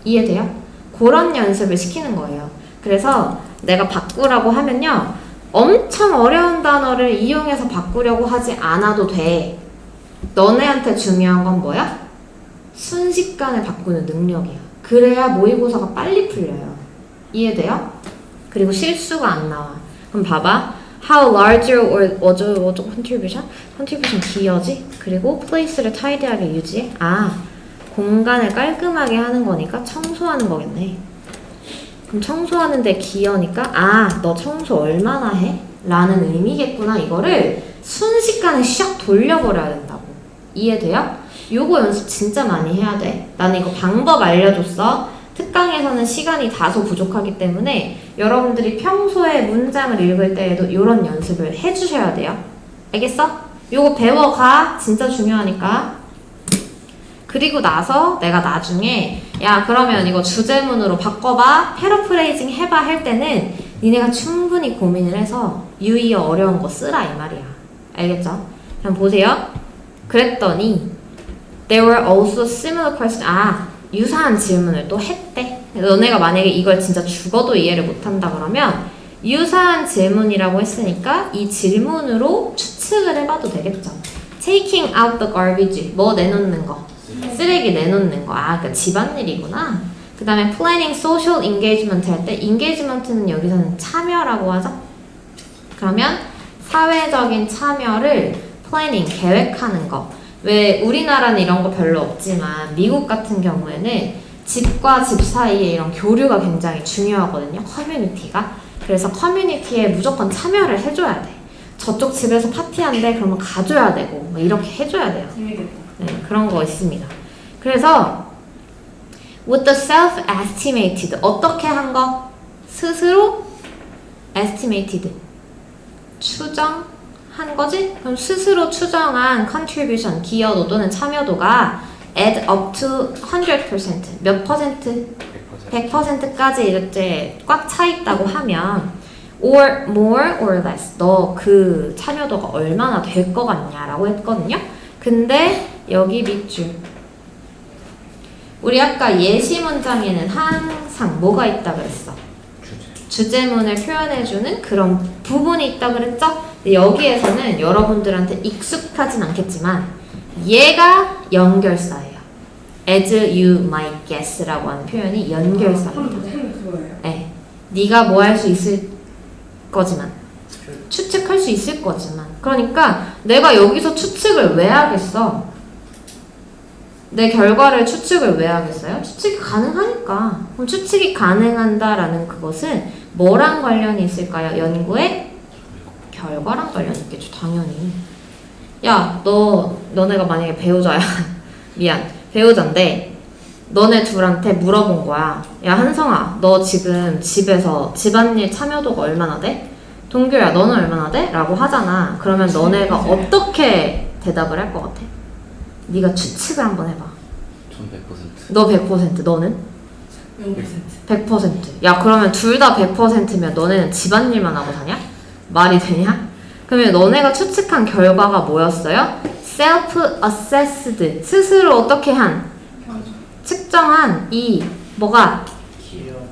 [SPEAKER 1] 이해돼요? 그런 연습을 시키는 거예요. 그래서 내가 바꾸라고 하면요. 엄청 어려운 단어를 이용해서 바꾸려고 하지 않아도 돼. 너네한테 중요한 건 뭐야? 순식간에 바꾸는 능력이야. 그래야 모의고사가 빨리 풀려요. 이해돼요? 그리고 실수가 안 나와. 그럼 봐봐. How larger or what contribution? contribution 기여지? 그리고 place를 tidy하게 유지해? 아, 공간을 깔끔하게 하는 거니까 청소하는 거겠네. 그럼 청소하는데 기여니까 아, 너 청소 얼마나 해? 라는 의미겠구나. 이거를 순식간에 샥 돌려버려야 된다고. 이해돼요? 요거 연습 진짜 많이 해야 돼. 나는 이거 방법 알려줬어. 특강에서는 시간이 다소 부족하기 때문에 여러분들이 평소에 문장을 읽을 때에도 이런 연습을 해주셔야 돼요. 알겠어? 요거 배워가. 진짜 중요하니까. 그리고 나서 내가 나중에 야 그러면 이거 주제문으로 바꿔봐. 패러프레이징 해봐 할 때는 니네가 충분히 고민을 해서 유의어 어려운 거 쓰라 이 말이야. 알겠죠? 그럼 보세요. 그랬더니 There were also similar questions. 아, 유사한 질문을 또 했대. 너네가 만약에 이걸 진짜 죽어도 이해를 못한다 그러면 유사한 질문이라고 했으니까 이 질문으로 추측을 해봐도 되겠죠. Taking out the garbage. 뭐 내놓는 거? 쓰레기 내놓는 거. 아, 그러니까 집안일이구나. 그 다음에 planning social engagement 할 때 engagement는 여기서는 참여라고 하죠. 그러면 사회적인 참여를 planning, 계획하는 거. 왜 우리나라는 이런 거 별로 없지만 미국 같은 경우에는 집과 집 사이에 이런 교류가 굉장히 중요하거든요. 커뮤니티가. 그래서 커뮤니티에 무조건 참여를 해줘야 돼. 저쪽 집에서 파티한대 그러면 가줘야 되고 뭐 이렇게 해줘야 돼요.
[SPEAKER 2] 재밌겠다.
[SPEAKER 1] 네, 그런 거 있습니다. 그래서 with the self-estimated 어떻게 한 거? 스스로 estimated 추정한 거지? 그럼 스스로 추정한 contribution 기여도 또는 참여도가 add up to 100% 몇 퍼센트? 100%까지 이렇게 꽉 차 있다고 하면 or more or less 너 그 참여도가 얼마나 될 것 같냐라고 했거든요. 근데 여기 밑줄 우리 아까 예시 문장에는 항상 뭐가 있다 그랬어? 주제문을 표현해주는 그런 부분이 있다 그랬죠? 근데 여기에서는 여러분들한테 익숙하진 않겠지만 얘가 연결사예요. As you might guess라고 하는 표현이 연결사입니다.
[SPEAKER 2] 그거예요.
[SPEAKER 1] 네, 네가 뭐 할 수 있을 거지만 추측할 수 있을 거지만 그러니까 내가 여기서 추측을 왜 하겠어? 내 결과를 추측을 왜 하겠어요? 추측이 가능하니까. 그럼 추측이 가능한다라는 그것은 뭐랑 관련이 있을까요? 연구의 결과랑 관련이 있겠죠, 당연히. 야, 너네가 만약에 배우자야. 미안, 배우자인데 너네 둘한테 물어본 거야. 야, 한성아, 너 지금 집에서 집안일 참여도가 얼마나 돼? 동규야, 너는 얼마나 돼? 라고 하잖아. 그러면 너네가 어떻게 대답을 할 것 같아? 네가 추측을 한번 해봐.
[SPEAKER 5] 전 100%.
[SPEAKER 1] 너 100%, 너는?
[SPEAKER 2] 0%.
[SPEAKER 1] 100%. 야, 그러면 둘 다 100%면 너네는 집안일만 하고 사냐? 말이 되냐? 그러면 너네가 추측한 결과가 뭐였어요? self-assessed. 스스로 어떻게 한? 측정한 이 뭐가?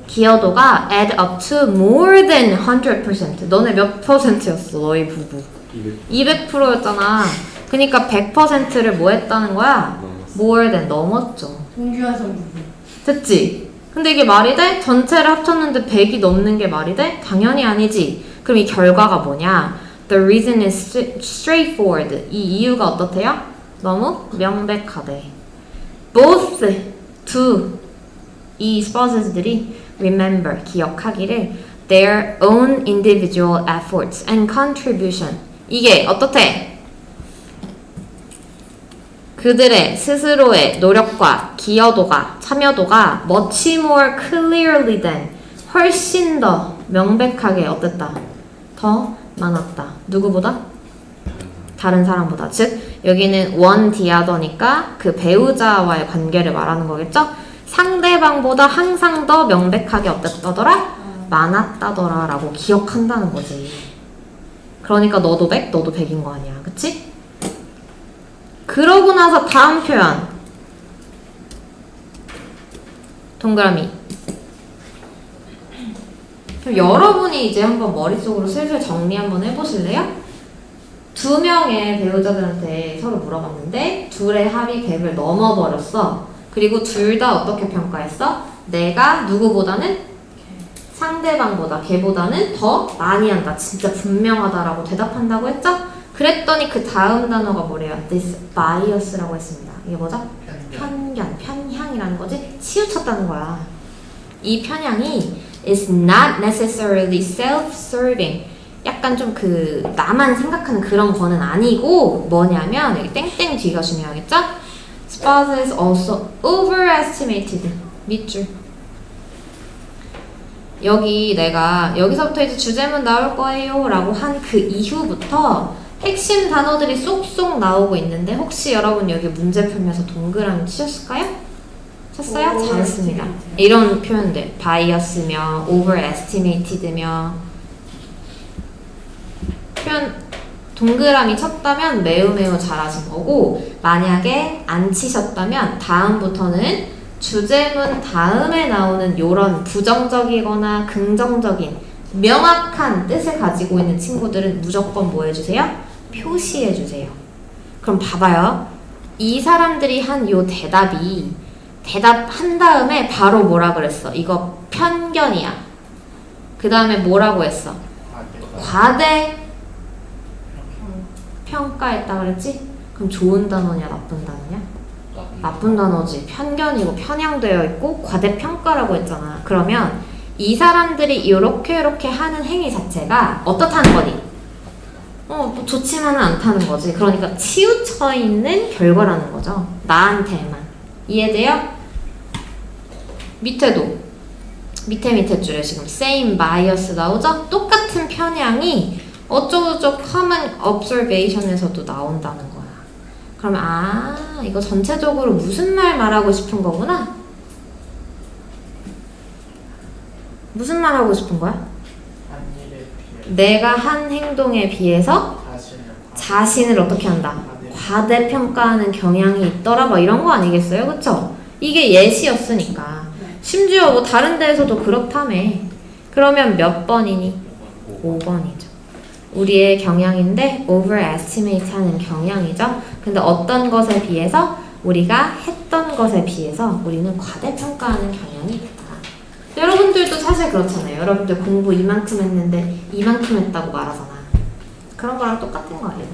[SPEAKER 1] 기여도가 add up to more than 100%. 너네 몇 %였어? 너희 부부. 200%였잖아. 그러니까 100%를 뭐 했다는 거야? more than 넘었죠.
[SPEAKER 2] 동규화성 부분.
[SPEAKER 1] 됐지? 근데 이게 말이 돼? 전체를 합쳤는데 100이 넘는 게 말이 돼? 당연히 아니지. 그럼 이 결과가 뭐냐? The reason is straightforward. 이 이유가 어떻대요? 너무 명백하대. Both 이 spouse들이 remember, 기억하기를 their own individual efforts and contribution. 이게 어떻대? 그들의 스스로의 노력과 기여도가, 참여도가 much more clearly than, 훨씬 더 명백하게 어땠다? 더 많았다. 누구보다? 다른 사람보다. 즉 여기는 one the other니까 그 배우자와의 관계를 말하는 거겠죠? 상대방보다 항상 더 명백하게 어땠다더라? 많았다더라 라고 기억한다는 거지. 그러니까 너도 100, 너도 100인 거 아니야. 그치? 그러고 나서 다음 표현. 동그라미. 그럼 여러분이 이제 한번 머릿속으로 슬슬 정리 한번 해보실래요? 2명의 배우자들한테 서로 물어봤는데 둘의 합이 100을 넘어버렸어. 그리고 둘 다 어떻게 평가했어? 내가 누구보다는 상대방보다 걔보다는 더 많이 한다. 진짜 분명하다라고 대답한다고 했죠? 그랬더니 그 다음 단어가 뭐래요? This bias라고 했습니다. 이게 뭐죠? 편향이라는 거지? 치우쳤다는 거야. 이 편향이 is not necessarily self-serving. 약간 좀 그 나만 생각하는 그런 거는 아니고 뭐냐면 여기 땡땡 뒤가 중요하겠죠? Spouse is also overestimated. 밑줄. 여기 내가 여기서부터 이제 주제문 나올 거예요 라고 한 그 이후부터 핵심 단어들이 쏙쏙 나오고 있는데 혹시 여러분 여기 문제 풀면서 동그라미 치셨을까요? 쳤어요? 잘했습니다. 이런 표현들 bias며 overestimated며 표현 동그라미 쳤다면 매우 잘하신 거고 만약에 안 치셨다면 다음부터는 주제문 다음에 나오는 요런 부정적이거나 긍정적인 명확한 뜻을 가지고 있는 친구들은 무조건 뭐 해주세요? 표시해주세요. 그럼 봐봐요. 이 사람들이 한 요 대답이 대답한 다음에 바로 뭐라 그랬어? 이거 편견이야. 그 다음에 뭐라고 했어? 과대 평가했다 그랬지? 그럼 좋은 단어냐 나쁜 단어냐? 나쁜 단어지. 편견이고 편향되어 있고 과대평가라고 했잖아. 그러면 이 사람들이 이렇게 하는 행위 자체가 어떻다는 거니? 뭐 좋지만은 않다는 거지. 그러니까 치우쳐 있는 결과라는 거죠. 나한테만. 이해돼요? 밑에도 밑에 줄에 지금 same bias 나오죠? 똑같은 편향이 어쩌고저쩌고 common observation에서도 나온다는 거야. 그러면 이거 전체적으로 무슨 말 말하고 싶은 거구나? 무슨 말 하고 싶은 거야? 내가 한 행동에 비해서 자신을 어떻게 한다? 과대평가하는 경향이 있더라 뭐 이런 거 아니겠어요? 그쵸? 이게 예시였으니까. 심지어 뭐 다른 데에서도 그렇다며. 그러면 몇 번이니? 5번이죠. 우리의 경향인데 overestimate 하는 경향이죠. 근데 어떤 것에 비해서? 우리가 했던 것에 비해서 우리는 과대평가하는 경향이 있다. 여러분들도 사실 그렇잖아요. 여러분들 공부 이만큼 했는데 이만큼 했다고 말하잖아. 그런 거랑 똑같은 거예요.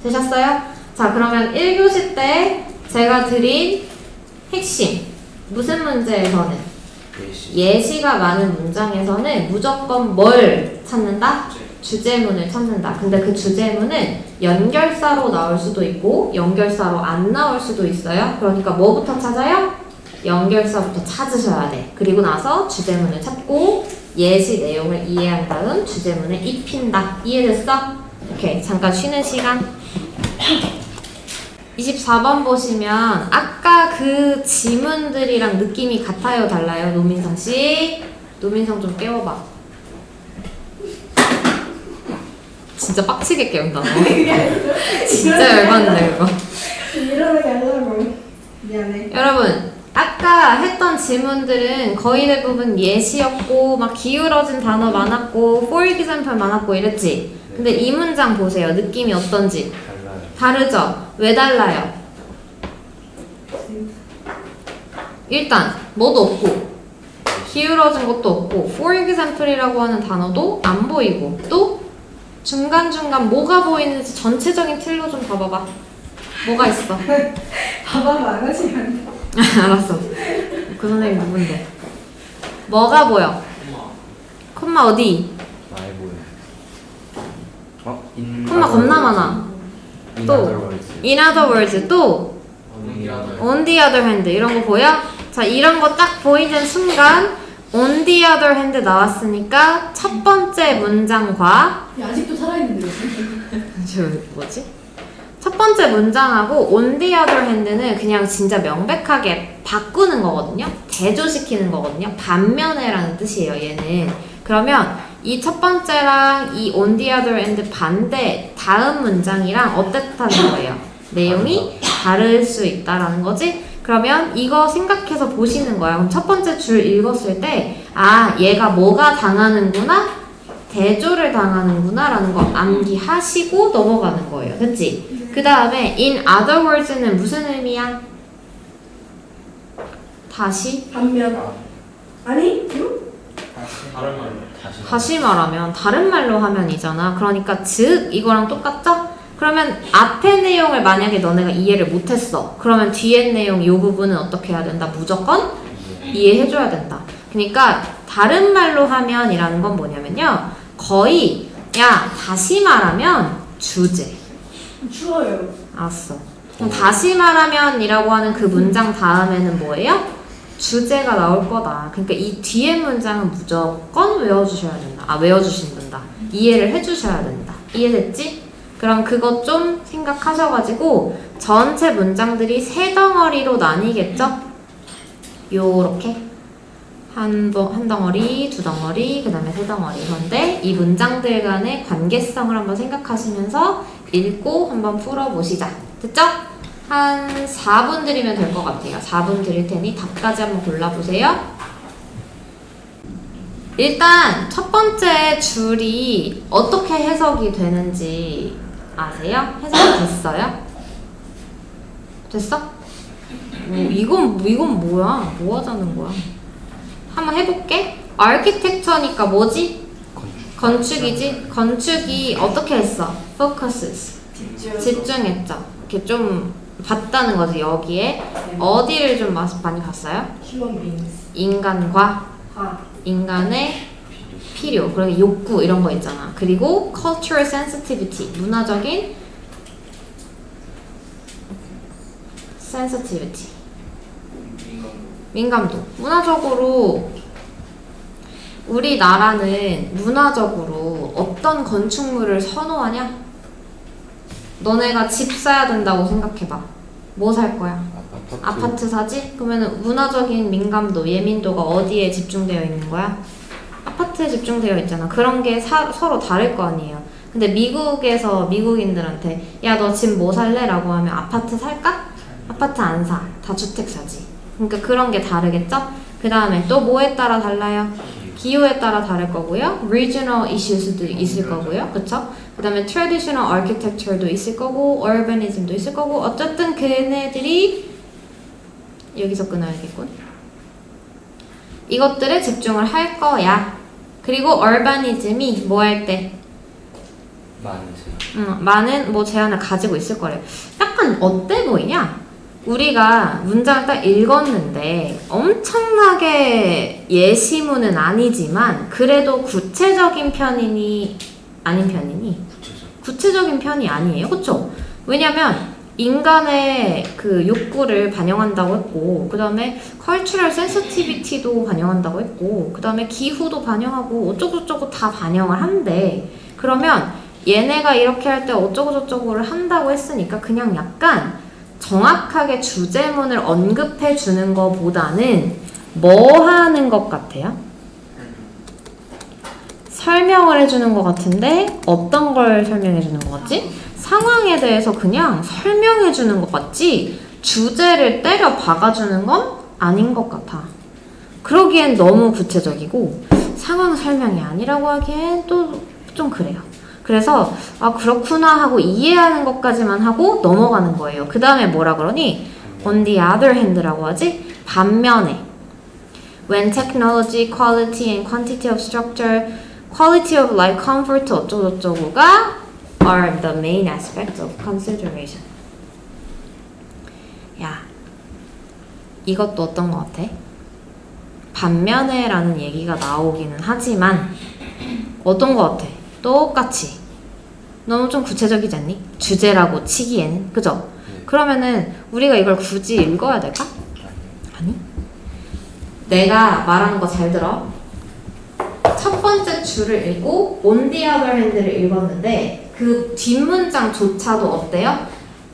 [SPEAKER 1] 되셨어요? 자, 그러면 1교시 때 제가 드린 핵심. 무슨 문제에서는?
[SPEAKER 5] 예시.
[SPEAKER 1] 예시가 많은 문장에서는 무조건 뭘 찾는다? 주제문을 찾는다. 근데 그 주제문은 연결사로 나올 수도 있고 연결사로 안 나올 수도 있어요. 그러니까 뭐부터 찾아요? 연결사부터 찾으셔야 돼. 그리고 나서 주제문을 찾고 예시 내용을 이해한 다음 주제문을 입힌다. 이해됐어? 오케이. 잠깐 쉬는 시간. 24번 보시면 아까 그 지문들이랑 느낌이 같아요? 달라요? 노민상 씨? 노민상 좀 깨워봐. 진짜 빡치게 깨운다 너. 진짜 열받네 이거.
[SPEAKER 2] 이러는 하려고. 미안해.
[SPEAKER 1] 여러분 아까 했던 지문들은 거의 대부분 예시였고 막 기울어진 단어 많았고 for example 많았고 이랬지. 근데 이 문장 보세요. 느낌이 어떤지.
[SPEAKER 4] 달라요.
[SPEAKER 1] 다르죠? 왜 달라요? 일단 뭐도 없고 기울어진 것도 없고 for example이라고 하는 단어도 안 보이고 또 중간중간 뭐가 보이는지 전체적인 틀로 좀 봐봐봐. 뭐가 있어?
[SPEAKER 2] 봐봐 안 하시면 안 돼.
[SPEAKER 1] 알았어. 그 선생님 누군데? 뭐가 보여? 콤마 어디?
[SPEAKER 5] 많이 보여.
[SPEAKER 1] 콤마 겁나 많아.
[SPEAKER 5] In
[SPEAKER 1] 또.
[SPEAKER 5] other words.
[SPEAKER 1] In other words 또 on the other hand 이런 거 보여? 자 이런 거 딱 보이는 순간 on the other hand 나왔으니까 첫 번째 문장과
[SPEAKER 2] 야, 아직도 살아있는데.
[SPEAKER 1] 저 뭐지? 첫 번째 문장하고 on the other hand는 그냥 진짜 명백하게 바꾸는 거거든요. 대조시키는 거거든요. 반면에라는 뜻이에요. 얘는. 그러면 이 첫 번째랑 이 on the other hand 반대 다음 문장이랑 어땠다는 거예요. 내용이 다를 수 있다라는 거지. 그러면 이거 생각해서 보시는 거야. 그럼 첫 번째 줄 읽었을 때 아 얘가 뭐가 당하는구나? 대조를 당하는구나 라는 거 암기하시고 넘어가는 거예요. 됐지? 그 다음에 in other words는 무슨 의미야? 다시?
[SPEAKER 2] 반면. 아니? 응?
[SPEAKER 3] 다른 말로.
[SPEAKER 1] 다시 말하면 다른 말로 하면이잖아. 그러니까 즉 이거랑 똑같죠? 그러면 앞의 내용을 만약에 너네가 이해를 못했어. 그러면 뒤의 내용 이 부분은 어떻게 해야 된다? 무조건 이해해줘야 된다. 그러니까 다른 말로 하면이라는 건 뭐냐면요. 거의 야 다시 말하면 주제.
[SPEAKER 2] 추워요.
[SPEAKER 1] 알았어. 그럼 다시 말하면이라고 하는 그 문장 다음에는 뭐예요? 주제가 나올 거다. 그러니까 이 뒤에 문장은 무조건 외워주셔야 된다. 아 외워주신다. 이해를 해주셔야 된다. 이해됐지? 그럼 그것 좀 생각하셔가지고 전체 문장들이 세 덩어리로 나뉘겠죠? 요렇게 한 덩어리, 두 덩어리, 그 다음에 세 덩어리. 그런데 이 문장들 간의 관계성을 한번 생각하시면서 읽고 한번 풀어보시자. 됐죠? 한 4분 드리면 될 것 같아요. 4분 드릴 테니 답까지 한번 골라보세요. 일단 첫 번째 줄이 어떻게 해석이 되는지 아세요? 해석이 됐어요? 됐어? 이건 뭐야? 뭐 하자는 거야? 한번 해볼게. 아키텍처니까 뭐지? 건축이지? 건축이 어떻게 했어? focuses. 집중했죠. 이렇게 좀 봤다는 거지. 여기에 어디를 좀 많이 봤어요?
[SPEAKER 2] Human beings.
[SPEAKER 1] 인간과
[SPEAKER 2] 과.
[SPEAKER 1] 인간의 필요, 그리고 욕구 이런 거 있잖아. 그리고 cultural sensitivity, 문화적인 sensitivity, 민감도. 문화적으로 우리나라는 문화적으로 어떤 건축물을 선호하냐? 너네가 집 사야 된다고 생각해봐. 뭐 살 거야? 아파트 사지? 그러면 문화적인 민감도, 예민도가 어디에 집중되어 있는 거야? 아파트에 집중되어 있잖아. 그런 게 서로 다를 거 아니에요. 근데 미국에서 미국인들한테 야 너 집 뭐 살래? 라고 하면 아파트 살까? 아파트 안 사. 다 주택 사지. 그러니까 그런 게 다르겠죠? 그 다음에 또 뭐에 따라 달라요? 기후에 따라 다를 거고요. Regional issues도 있을 거고요. 그쵸? 그 다음에 Traditional architecture도 있을 거고 Urbanism도 있을 거고 어쨌든 걔네들이 여기서 끊어야겠군. 이것들에 집중을 할 거야. 그리고 Urbanism이 뭐 할 때?
[SPEAKER 5] 많은 제한.
[SPEAKER 1] 많은 뭐 제한을 가지고 있을 거래요. 약간 어때 보이냐? 우리가 문장을 딱 읽었는데 엄청나게 예시문은 아니지만 그래도 구체적인 편이니 아닌 편이니? 구체적인 편이 아니에요. 그쵸? 왜냐면 인간의 그 욕구를 반영한다고 했고 그 다음에 cultural sensitivity도 반영한다고 했고 그 다음에 기후도 반영하고 어쩌고저쩌고 다 반영을 한대. 그러면 얘네가 이렇게 할 때 어쩌고저쩌고를 한다고 했으니까 그냥 약간 정확하게 주제문을 언급해 주는 것보다는 뭐 하는 것 같아요? 설명을 해주는 것 같은데 어떤 걸 설명해 주는 것 같지? 상황에 대해서 그냥 설명해 주는 것 같지 주제를 때려 박아주는 건 아닌 것 같아. 그러기엔 너무 구체적이고 상황 설명이 아니라고 하기엔 또 좀 그래요. 그래서 아 그렇구나 하고 이해하는 것까지만 하고 넘어가는 거예요. 그 다음에 뭐라 그러니? On the other hand라고 하지? 반면에 When technology, quality and quantity of structure, quality of life, comfort 어쩌고저쩌고가 are the main aspects of consideration. 야, 이것도 어떤 것 같아? 반면에 라는 얘기가 나오기는 하지만 어떤 것 같아? 똑같이 너무 좀 구체적이지 않니? 주제라고 치기에는 그죠? 그러면은 우리가 이걸 굳이 읽어야 될까? 아니? 내가 말하는 거 잘 들어. 첫 번째 줄을 읽고 on the other hand를 읽었는데 그 뒷문장조차도 어때요?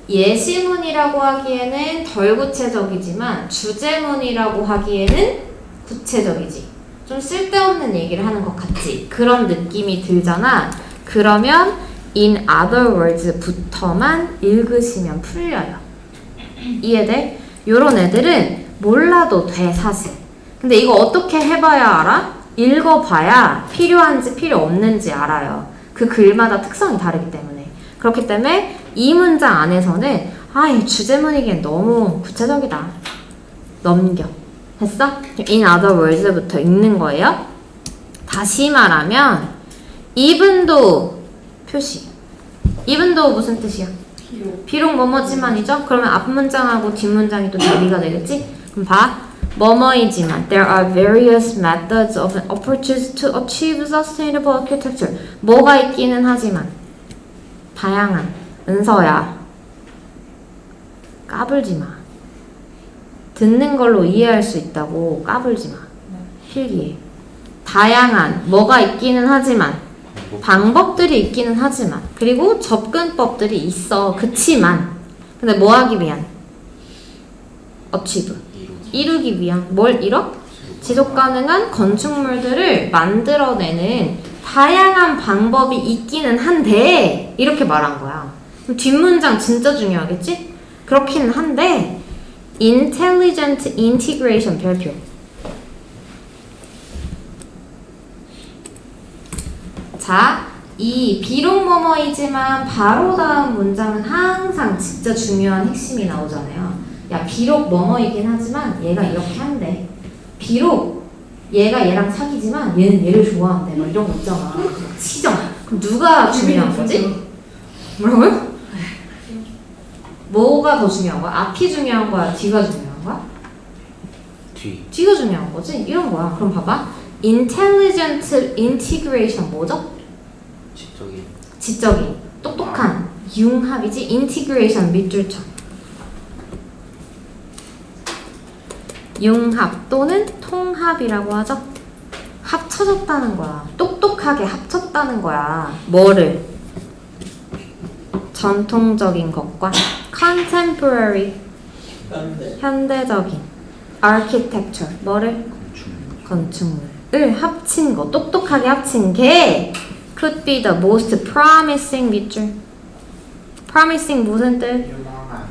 [SPEAKER 1] 예시문이라고 하기에는 덜 구체적이지만 주제문이라고 하기에는 구체적이지. 좀 쓸데없는 얘기를 하는 것 같지? 그런 느낌이 들잖아. 그러면 in other words부터만 읽으시면 풀려요. 이해돼? 요런 애들은 몰라도 돼 사실. 근데 이거 어떻게 해봐야 알아? 읽어봐야 필요한지 필요 없는지 알아요. 그 글마다 특성이 다르기 때문에. 그렇기 때문에 이 문장 안에서는 이 주제문이기엔 너무 구체적이다. 넘겨. 됐어? in other words부터 읽는 거예요. 다시 말하면 even though 표시. even though 무슨 뜻이야? 비록 뭐뭐지만이죠? 그러면 앞 문장하고 뒷 문장이 또 대비가 되겠지? 그럼 봐. 뭐뭐이지만 there are various methods of approaches to achieve sustainable architecture. 뭐가 있기는 하지만 다양한 은서야. 까불지 마. 듣는 걸로 이해할 수 있다고 까불지 마. 필기해. 다양한 뭐가 있기는 하지만 방법들이 있기는 하지만 그리고 접근법들이 있어. 그치만 근데 뭐 하기 위한? achieve. 이루기 위한 뭘 이뤄? 지속 가능한 건축물들을 만들어내는 다양한 방법이 있기는 한데 이렇게 말한 거야. 그럼 뒷문장 진짜 중요하겠지? 그렇기는 한데 intelligent integration 별표. 자, 이 비록 뭐뭐이지만 바로 다음 문장은 항상 진짜 중요한 핵심이 나오잖아요. 야, 비록 뭐뭐이긴 하지만 얘가 이렇게 한대. 비록 얘가 얘랑 사귀지만 얘는 얘를 좋아한대. 뭐 이런 거 있잖아. 치잖아. 그럼 누가 중요한 거지? 뭐라고요? 뭐가 더 중요한 거야? 앞이 중요한 거야? 뒤가 중요한 거야? 뒤가 중요한 거지? 이런 거야. 그럼 봐봐. intelligent integration 뭐죠? 지적인, 똑똑한, 융합이지? integration 밑줄쳐. 융합 또는 통합이라고 하죠. 합쳐졌다는 거야. 똑똑하게 합쳤다는 거야. 뭐를? 전통적인 것과 contemporary 현대적인 architecture 뭐를? 건축물을 합친 거. 똑똑하게 합친 게 could be the most promising 밑줄. promising 무슨 뜻?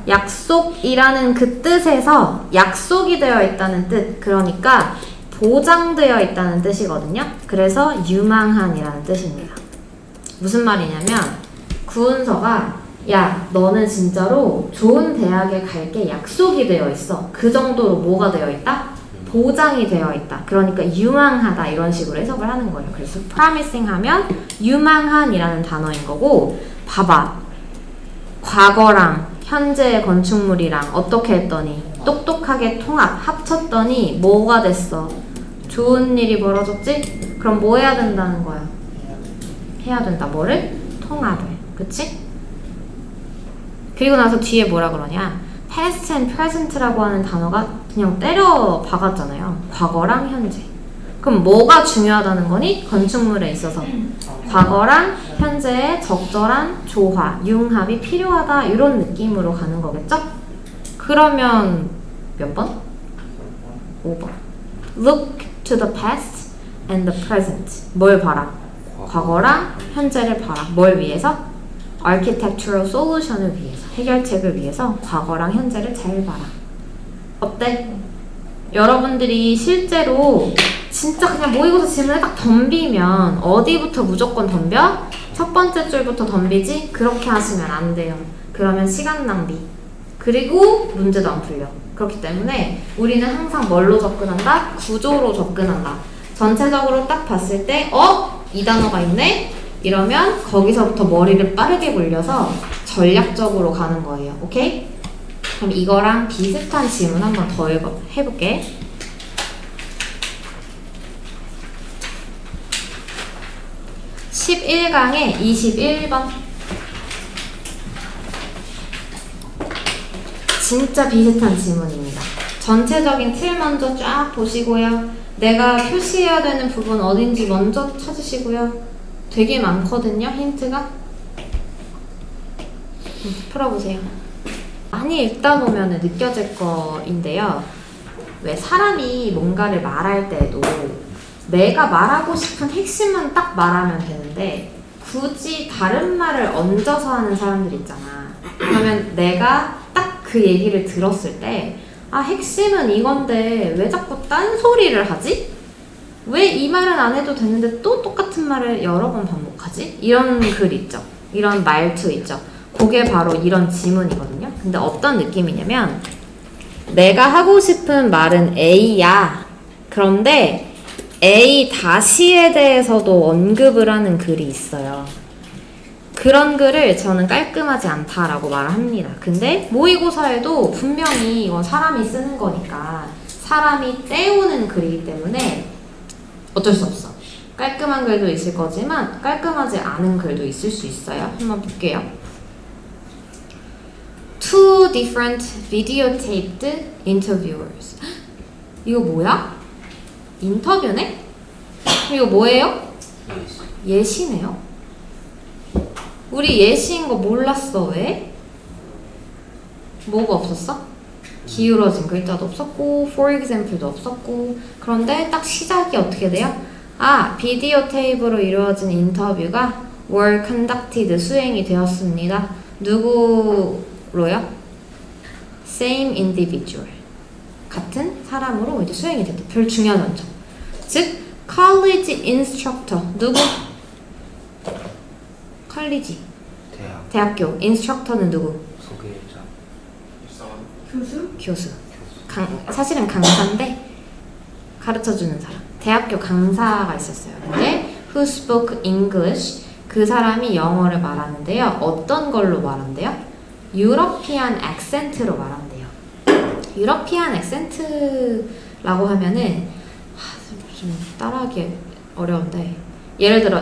[SPEAKER 1] 약속이라는 그 뜻에서 약속이 되어 있다는 뜻. 그러니까 보장되어 있다는 뜻이거든요. 그래서 유망한이라는 뜻입니다. 무슨 말이냐면 구은서가 야 너는 진짜로 좋은 대학에 갈 게 약속이 되어 있어. 그 정도로 뭐가 되어 있다? 보장이 되어 있다. 그러니까 유망하다 이런 식으로 해석을 하는 거예요. 그래서 promising 하면 유망한이라는 단어인 거고 봐봐. 과거랑 현재의 건축물이랑 어떻게 했더니 똑똑하게 통합, 합쳤더니 뭐가 됐어? 좋은 일이 벌어졌지? 그럼 뭐 해야 된다는 거야? 해야 된다. 뭐를? 통합을. 그치? 그리고 나서 뒤에 뭐라 그러냐? past and present라고 하는 단어가 그냥 때려 박았잖아요. 과거랑 현재. 그럼 뭐가 중요하다는 거니? 건축물에 있어서 과거랑 현재의 적절한 조화, 융합이 필요하다 이런 느낌으로 가는 거겠죠? 그러면 몇 번? 5번. Look to the past and the present. 뭘 봐라? 과거랑 현재를 봐라. 뭘 위해서? Architectural solution을 위해서, 해결책을 위해서 과거랑 현재를 잘 봐라. 어때? 여러분들이 실제로 진짜 그냥 모의고사 질문을 딱 덤비면 어디부터 무조건 덤벼? 첫 번째 줄부터 덤비지? 그렇게 하시면 안 돼요. 그러면 시간 낭비. 그리고 문제도 안 풀려. 그렇기 때문에 우리는 항상 뭘로 접근한다? 구조로 접근한다. 전체적으로 딱 봤을 때 이 단어가 있네? 이러면 거기서부터 머리를 빠르게 굴려서 전략적으로 가는 거예요. 오케이? 그럼 이거랑 비슷한 질문 한번 더 해볼게. (11강의) 21번. 진짜 비슷한 질문입니다. 전체적인 틀 먼저 쫙 보시고요. 내가 표시해야 되는 부분 어딘지 먼저 찾으시고요. 되게 많거든요, 힌트가. 풀어보세요. 많이 읽다 보면 느껴질 거인데요. 왜 사람이 뭔가를 말할 때도 내가 말하고 싶은 핵심만 딱 말하면 되는데 굳이 다른 말을 얹어서 하는 사람들 있잖아. 그러면 내가 딱 그 얘기를 들었을 때 핵심은 이건데 왜 자꾸 딴소리를 하지? 왜 이 말은 안 해도 되는데 또 똑같은 말을 여러 번 반복하지? 이런 글 있죠. 이런 말투 있죠. 그게 바로 이런 지문이거든요. 근데 어떤 느낌이냐면 내가 하고 싶은 말은 A야. 그런데 A 다시에 대해서도 언급을 하는 글이 있어요. 그런 글을 저는 깔끔하지 않다라고 말을 합니다. 근데 모의고사에도 분명히 이건 사람이 쓰는 거니까 사람이 때우는 글이기 때문에 어쩔 수 없어. 깔끔한 글도 있을 거지만 깔끔하지 않은 글도 있을 수 있어요. 한번 볼게요. Two different videotaped interviewers. 이거 뭐야? 인터뷰네? 이거 뭐예요? 예시네요. 우리 예시인 거 몰랐어. 왜? 뭐가 없었어? 기울어진 글자도 없었고 for example도 없었고. 그런데 딱 시작이 어떻게 돼요? 비디오 테이프로 이루어진 인터뷰가 were conducted 수행이 되었습니다. 누구로요? same individual 같은 사람으로 이제 수행이 됐다. 별 중요하지 않죠. 즉 college instructor 누구? 컬리지 대학교 인스트럭터는 누구?
[SPEAKER 5] 소개자
[SPEAKER 3] 입사원
[SPEAKER 2] 교수?
[SPEAKER 1] 사실은 강사인데 가르쳐주는 사람. 대학교 강사가 있었어요. 근데 who spoke English 그 사람이 영어를 말하는데요. 어떤 걸로 말한대요? 유러피안 액센트로 말한대요. 유러피안 액센트라고 하면은 좀 따라하기 어려운데 예를 들어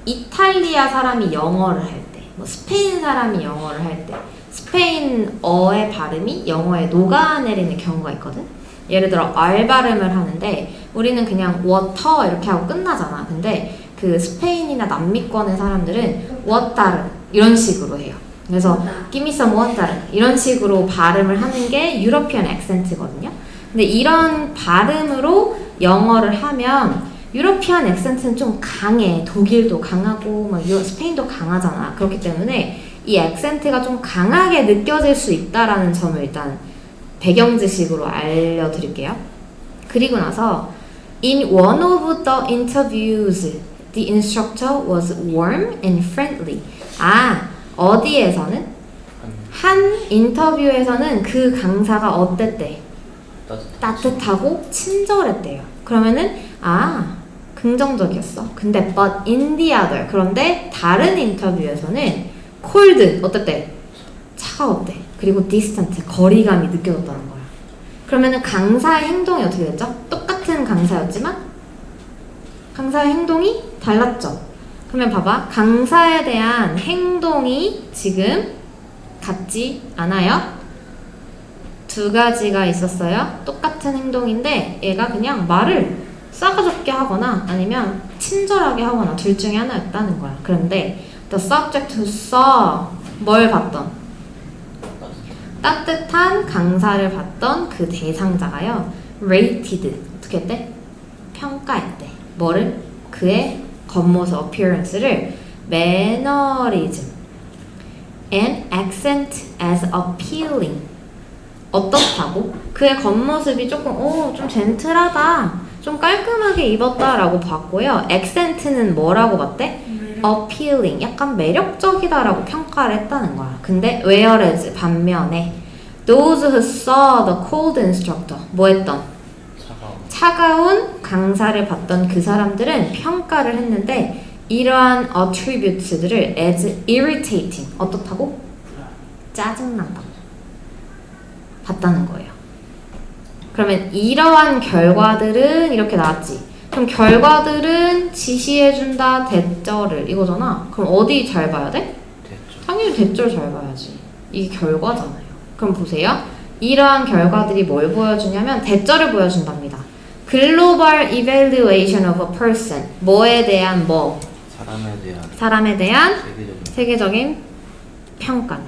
[SPEAKER 1] 이탈리아 사람이 영어를 할 때, 뭐 스페인 사람이 영어를 할 때 스페인어의 발음이 영어에 녹아내리는 경우가 있거든. 예를 들어 R 발음을 하는데 우리는 그냥 water 이렇게 하고 끝나잖아. 근데 그 스페인이나 남미권의 사람들은 water 이런 식으로 해요. 그래서 give me some water 이런 식으로 발음을 하는 게 유러피안 액센트거든요. 근데 이런 발음으로 영어를 하면 유러피안 액센트는 좀 강해. 독일도 강하고 막 스페인도 강하잖아. 그렇기 때문에 이 액센트가 좀 강하게 느껴질 수 있다라는 점을 일단 배경 지식으로 알려드릴게요. 그리고 나서 in one of the interviews, the instructor was warm and friendly. 어디에서는? 한 인터뷰에서는 그 강사가 어땠대? 따뜻하고 친절했대요. 그러면은 긍정적이었어. 근데 but in the other 그런데 다른 인터뷰에서는 cold 어땠대? 차가웠대. 그리고 distant, 거리감이 느껴졌다는 거야. 그러면은 강사의 행동이 어떻게 됐죠? 똑같은 강사였지만 강사의 행동이 달랐죠. 그러면 봐봐. 강사에 대한 행동이 지금 같지 않아요? 두 가지가 있었어요. 똑같은 행동인데 얘가 그냥 말을 싸가지 없게 하거나 아니면 친절하게 하거나 둘 중에 하나였다는 거야. 그런데 the subject who saw 뭘 봤던? 따뜻한 강사를 봤던 그 대상자가요. rated 어떻게 했대? 평가했대. 뭐를? 그의 겉모습 appearance를 mannerism and accent as appealing 어떻다고? 그의 겉모습이 조금 좀 젠틀하다 좀 깔끔하게 입었다 라고 봤고요. 액센트는 뭐라고 봤대? appealing 약간 매력적이다 라고 평가를 했다는 거야. 근데 whereas 반면에 those who saw the cold instructor 뭐 했던? 차가운 강사를 봤던 그 사람들은 평가를 했는데 이러한 attributes들을 as irritating 어떻다고? 짜증난다고 봤다는 거예요. 그러면 이러한 결과들은 이렇게 나왔지. 그럼 결과들은 지시해준다 대절을 이거잖아. 그럼 어디 잘 봐야 돼? 당연히 대절 잘 봐야지. 이게 결과잖아요. 그럼 보세요. 이러한 결과들이 뭘 보여주냐면 대절을 보여준답니다. Global evaluation of a person. 뭐에 대한 뭐? 사람에 대한 세계적인 평가.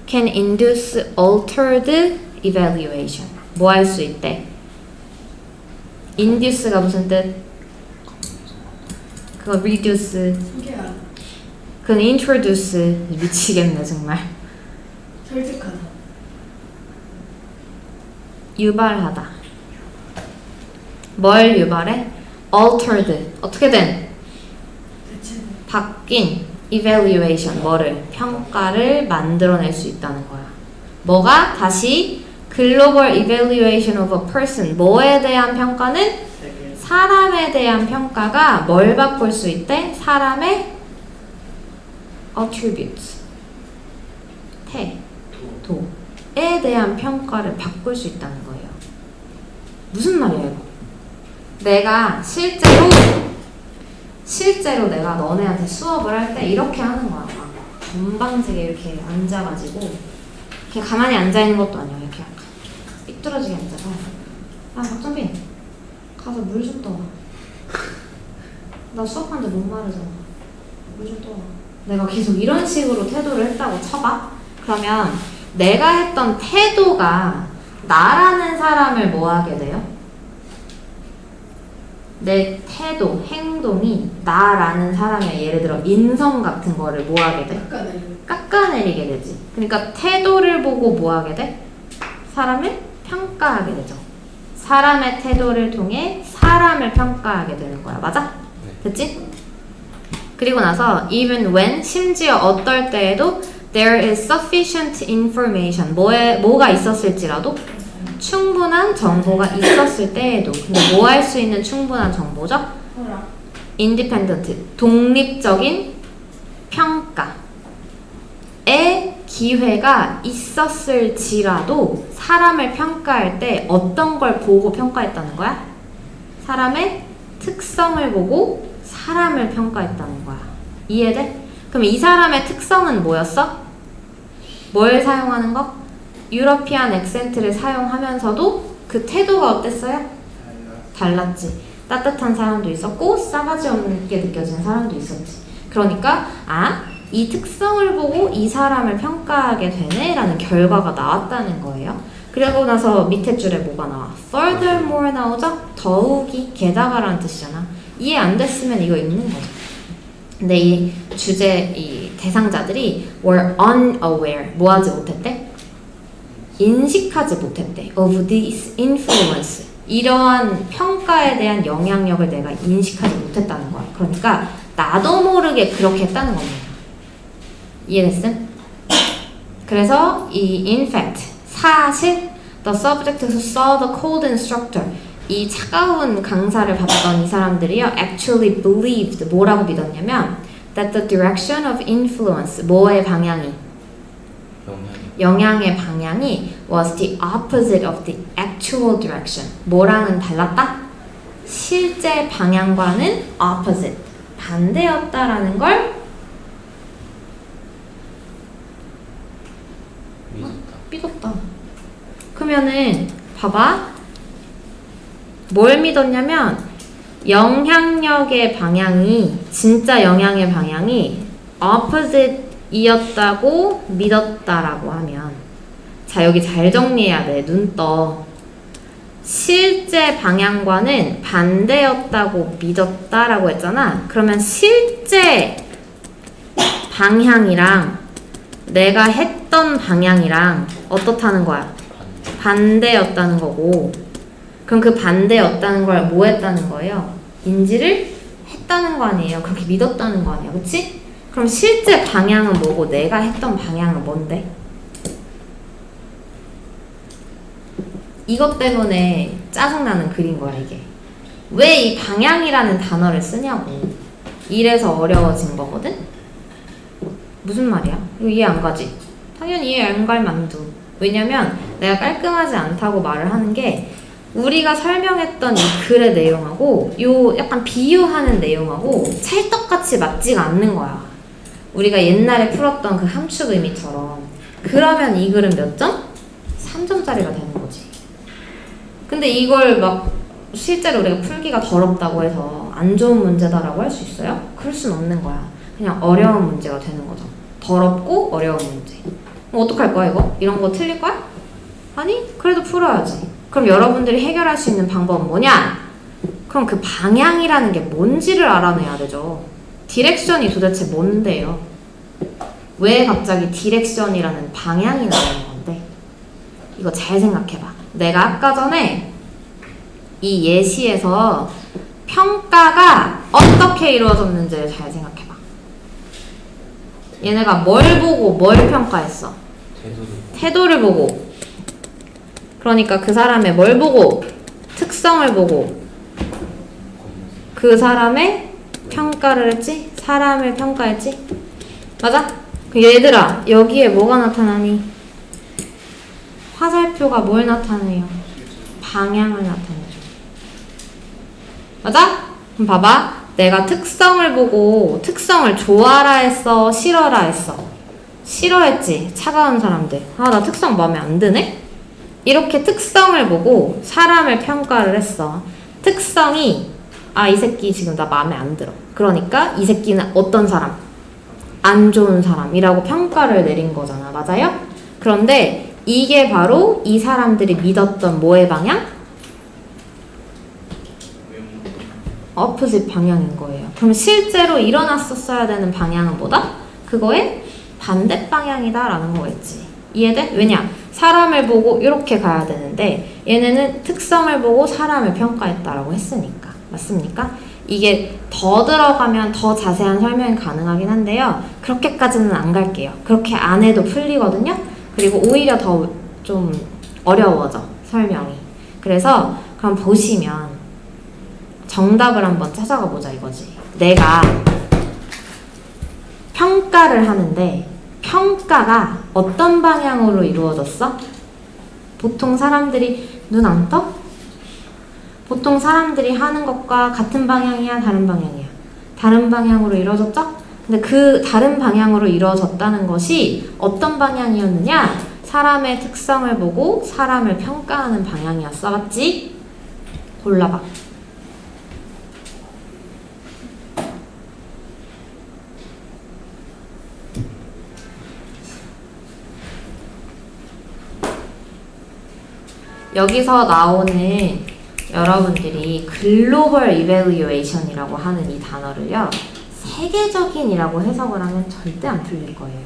[SPEAKER 1] Can induce altered evaluation. 뭐 할 수 있대? induce가 무슨 뜻? 그거 reduce.
[SPEAKER 2] 소개하다.
[SPEAKER 1] 그건 introduce. 미치겠네 정말.
[SPEAKER 2] 설득하다.
[SPEAKER 1] 유발하다. 뭘 유발해? altered. 어떻게 된?
[SPEAKER 2] 대체
[SPEAKER 1] 바뀐 evaluation. 뭐를? 평가를 만들어낼 수 있다는 거야. 뭐가? 다시 global evaluation of a person. 뭐에 대한 평가는? 사람에 대한 평가가 뭘 바꿀 수 있대? 사람의 attributes. 도에 대한 평가를 바꿀 수 있다는 거예요. 무슨 말이에요, 이거? 내가 실제로 내가 너네한테 수업을 할 때 이렇게 하는 거야. 건방지게 이렇게 앉아가지고 이렇게 가만히 앉아있는 것도 아니야. 이렇게 약간 삐뚤어지게 앉아서 박정빈 가서 물 좀 떠와. 나 수업하는데 목마르잖아. 물 좀 떠와. 내가 계속 이런 식으로 태도를 했다고 쳐봐. 그러면 내가 했던 태도가 나라는 사람을 뭐 하게 돼요? 내 태도, 행동이 나라는 사람의 예를 들어 인성 같은 거를 뭐 하게 돼? 깎아내리게 되지. 그러니까 태도를 보고 뭐 하게 돼? 사람을 평가하게 되죠. 사람의 태도를 통해 사람을 평가하게 되는 거야. 맞아? 됐지? 그리고 나서 even when 심지어 어떨 때에도 there is sufficient information 뭐가 있었을지라도 충분한 정보가 있었을 때에도 근데 뭐 할 수 있는 충분한 정보죠? independent 독립적인 평가의 기회가 있었을지라도 사람을 평가할 때 어떤 걸 보고 평가했다는 거야? 사람의 특성을 보고 사람을 평가했다는 거야. 이해돼? 그럼 이 사람의 특성은 뭐였어? 뭘 사용하는 거? 유러피안 액센트를 사용하면서도 그 태도가 어땠어요? 달랐지. 따뜻한 사람도 있었고 싸가지 없게 느껴지는 사람도 있었지. 그러니까 이 특성을 보고 이 사람을 평가하게 되네 라는 결과가 나왔다는 거예요. 그리고 나서 밑에 줄에 뭐가 나와? Furthermore 나오죠? 더욱이 게다가라는 뜻이잖아. 이해 안 됐으면 이거 읽는 거죠. 근데 이 주제, 이 대상자들이 were unaware 뭐 하지 못했대? 인식하지 못했대. of this influence 이러한 평가에 대한 영향력을 내가 인식하지 못했다는 거야. 그러니까 나도 모르게 그렇게 했다는 겁니다. 이해됐음? 그래서 이 in fact 사실 the subject who saw the cold instructor 이 차가운 강사를 봤던 이 사람들이요 actually believed 뭐라고 믿었냐면 that the direction of influence 뭐의 방향이 영향의 방향이 was the opposite of the actual direction. 뭐랑은 달랐다? 실제 방향과는 opposite. 반대였다라는 걸 믿었다. 그러면은 봐봐. 뭘 믿었냐면 영향력의 방향이 진짜 영향의 방향이 opposite 이었다고 믿었다라고 하면 자 여기 잘 정리해야 돼. 눈 떠. 실제 방향과는 반대였다고 믿었다라고 했잖아. 그러면 실제 방향이랑 내가 했던 방향이랑 어떻다는 거야? 반대였다는 거고 그럼 그 반대였다는 걸 뭐 했다는 거예요? 인지를 했다는 거 아니에요? 그렇게 믿었다는 거 아니야? 그치? 그럼 실제 방향은 뭐고 내가 했던 방향은 뭔데? 이것 때문에 짜증나는 글인 거야 이게. 왜 이 방향이라는 단어를 쓰냐고. 이래서 어려워진 거거든? 무슨 말이야? 이거 이해 안 가지? 당연히 이해 안 갈 만두. 왜냐면 내가 깔끔하지 않다고 말을 하는 게 우리가 설명했던 이 글의 내용하고 요 약간 비유하는 내용하고 찰떡같이 맞지가 않는 거야. 우리가 옛날에 풀었던 그 함축 의미처럼. 그러면 이 글은 몇 점? 3점짜리가 되는 거지. 근데 이걸 막 실제로 우리가 풀기가 더럽다고 해서 안 좋은 문제다라고 할 수 있어요? 그럴 순 없는 거야. 그냥 어려운 문제가 되는 거죠. 더럽고 어려운 문제. 그럼 어떡할 거야 이거? 이런 거 틀릴 거야? 아니 그래도 풀어야지. 그럼 여러분들이 해결할 수 있는 방법은 뭐냐? 그럼 그 방향이라는 게 뭔지를 알아내야 되죠. 디렉션이 도대체 뭔데요? 왜 갑자기 디렉션이라는 방향이 나오는 건데? 이거 잘 생각해봐. 내가 아까 전에 이 예시에서 평가가 어떻게 이루어졌는지를 잘 생각해봐. 얘네가 뭘 보고 뭘 평가했어? 태도를 보고. 그러니까 그 사람의 뭘 보고? 특성을 보고 그 사람의 평가를 했지? 사람을 평가했지? 맞아? 그 얘들아 여기에 뭐가 나타나니? 화살표가 뭘 나타내요? 방향을 나타내죠. 맞아? 그럼 봐봐. 내가 특성을 보고 특성을 좋아라 했어? 싫어라 했어? 싫어했지? 차가운 사람들. 아, 나 특성 마음에 안 드네? 이렇게 특성을 보고 사람을 평가를 했어. 특성이 아, 이 새끼 지금 나 마음에 안 들어. 그러니까 이 새끼는 어떤 사람? 안 좋은 사람이라고 평가를 내린 거잖아. 맞아요? 그런데 이게 바로 이 사람들이 믿었던 뭐의 방향? opposite 방향인 거예요. 그럼 실제로 일어났었어야 되는 방향은 뭐다? 그거의 반대 방향이다라는 거겠지. 이해돼? 왜냐? 사람을 보고 이렇게 가야 되는데 얘네는 특성을 보고 사람을 평가했다라고 했으니까. 맞습니까? 이게 더 들어가면 더 자세한 설명이 가능하긴 한데요. 그렇게까지는 안 갈게요. 그렇게 안 해도 풀리거든요. 그리고 오히려 더 좀 어려워져 설명이. 그래서 그럼 보시면 정답을 한번 찾아가 보자 이거지. 내가 평가를 하는데 평가가 어떤 방향으로 이루어졌어? 보통 사람들이 눈 안 떠? 보통 사람들이 하는 것과 같은 방향이야? 다른 방향이야? 다른 방향으로 이루어졌죠? 근데 그 다른 방향으로 이루어졌다는 것이 어떤 방향이었느냐? 사람의 특성을 보고 사람을 평가하는 방향이었어. 맞지? 골라봐. 여기서 나오는 여러분들이 글로벌 이밸류에이션이라고 하는 이 단어를요. 세계적인이라고 해석을 하면 절대 안 풀릴 거예요.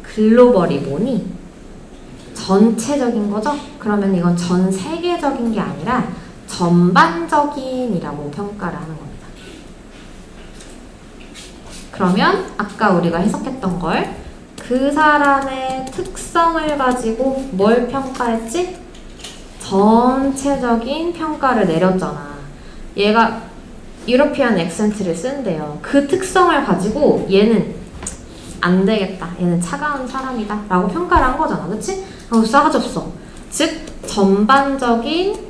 [SPEAKER 1] 글로벌이 뭐니? 전체적인 거죠? 그러면 이건 전 세계적인 게 아니라 전반적인이라고 평가를 하는 겁니다. 그러면 아까 우리가 해석했던 걸 그 사람의 특성을 가지고 뭘 평가했지? 전체적인 평가를 내렸잖아. 얘가 유러피안 액센트를 쓴대요. 그 특성을 가지고 얘는 안 되겠다. 얘는 차가운 사람이다. 라고 평가를 한 거잖아. 그치? 싸가지 없어. 즉, 전반적인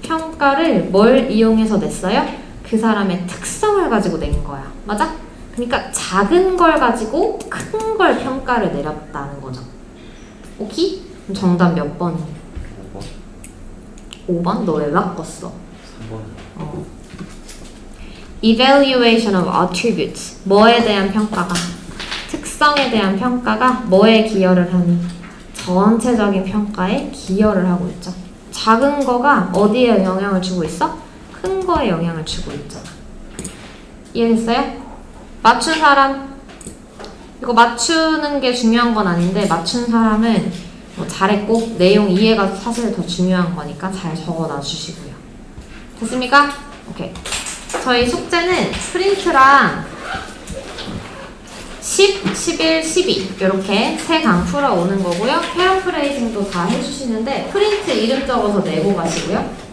[SPEAKER 1] 평가를 뭘 이용해서 냈어요? 그 사람의 특성을 가지고 낸 거야. 맞아? 그러니까 작은 걸 가지고 큰 걸 평가를 내렸다는 거죠. 오케이? 그럼 정답 몇 번이야?
[SPEAKER 5] 5번
[SPEAKER 1] 5번? 너 왜 바꿨어?
[SPEAKER 5] 3번
[SPEAKER 1] Evaluation of attributes. 뭐에 대한 평가가? 특성에 대한 평가가 뭐에 기여를 하니? 전체적인 평가에 기여를 하고 있죠. 작은 거가 어디에 영향을 주고 있어? 큰 거에 영향을 주고 있잖아. 이해됐어요? 맞춘 사람. 이거 맞추는 게 중요한 건 아닌데 맞춘 사람은 뭐 잘했고 내용 이해가 사실 더 중요한 거니까 잘 적어놔 주시고요. 됐습니까? 오케이. 저희 숙제는 프린트랑 10, 11, 12 이렇게 3강 풀어오는 거고요. 패러프레이징도 다 해주시는데 프린트 이름 적어서 내고 가시고요.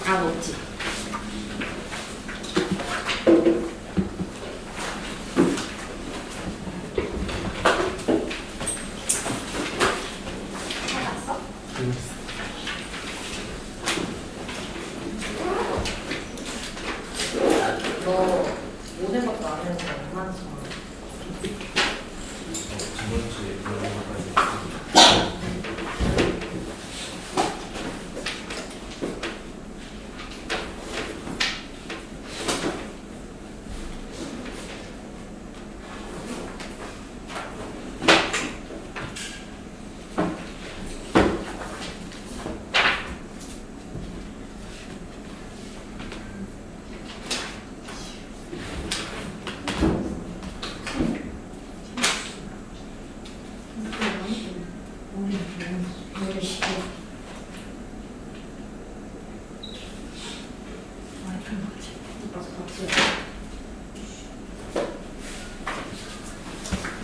[SPEAKER 1] 다 놓지. 너 오는 것도 안 해서 얼마나 좋아.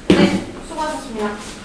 [SPEAKER 1] 네, 수고하셨습니다.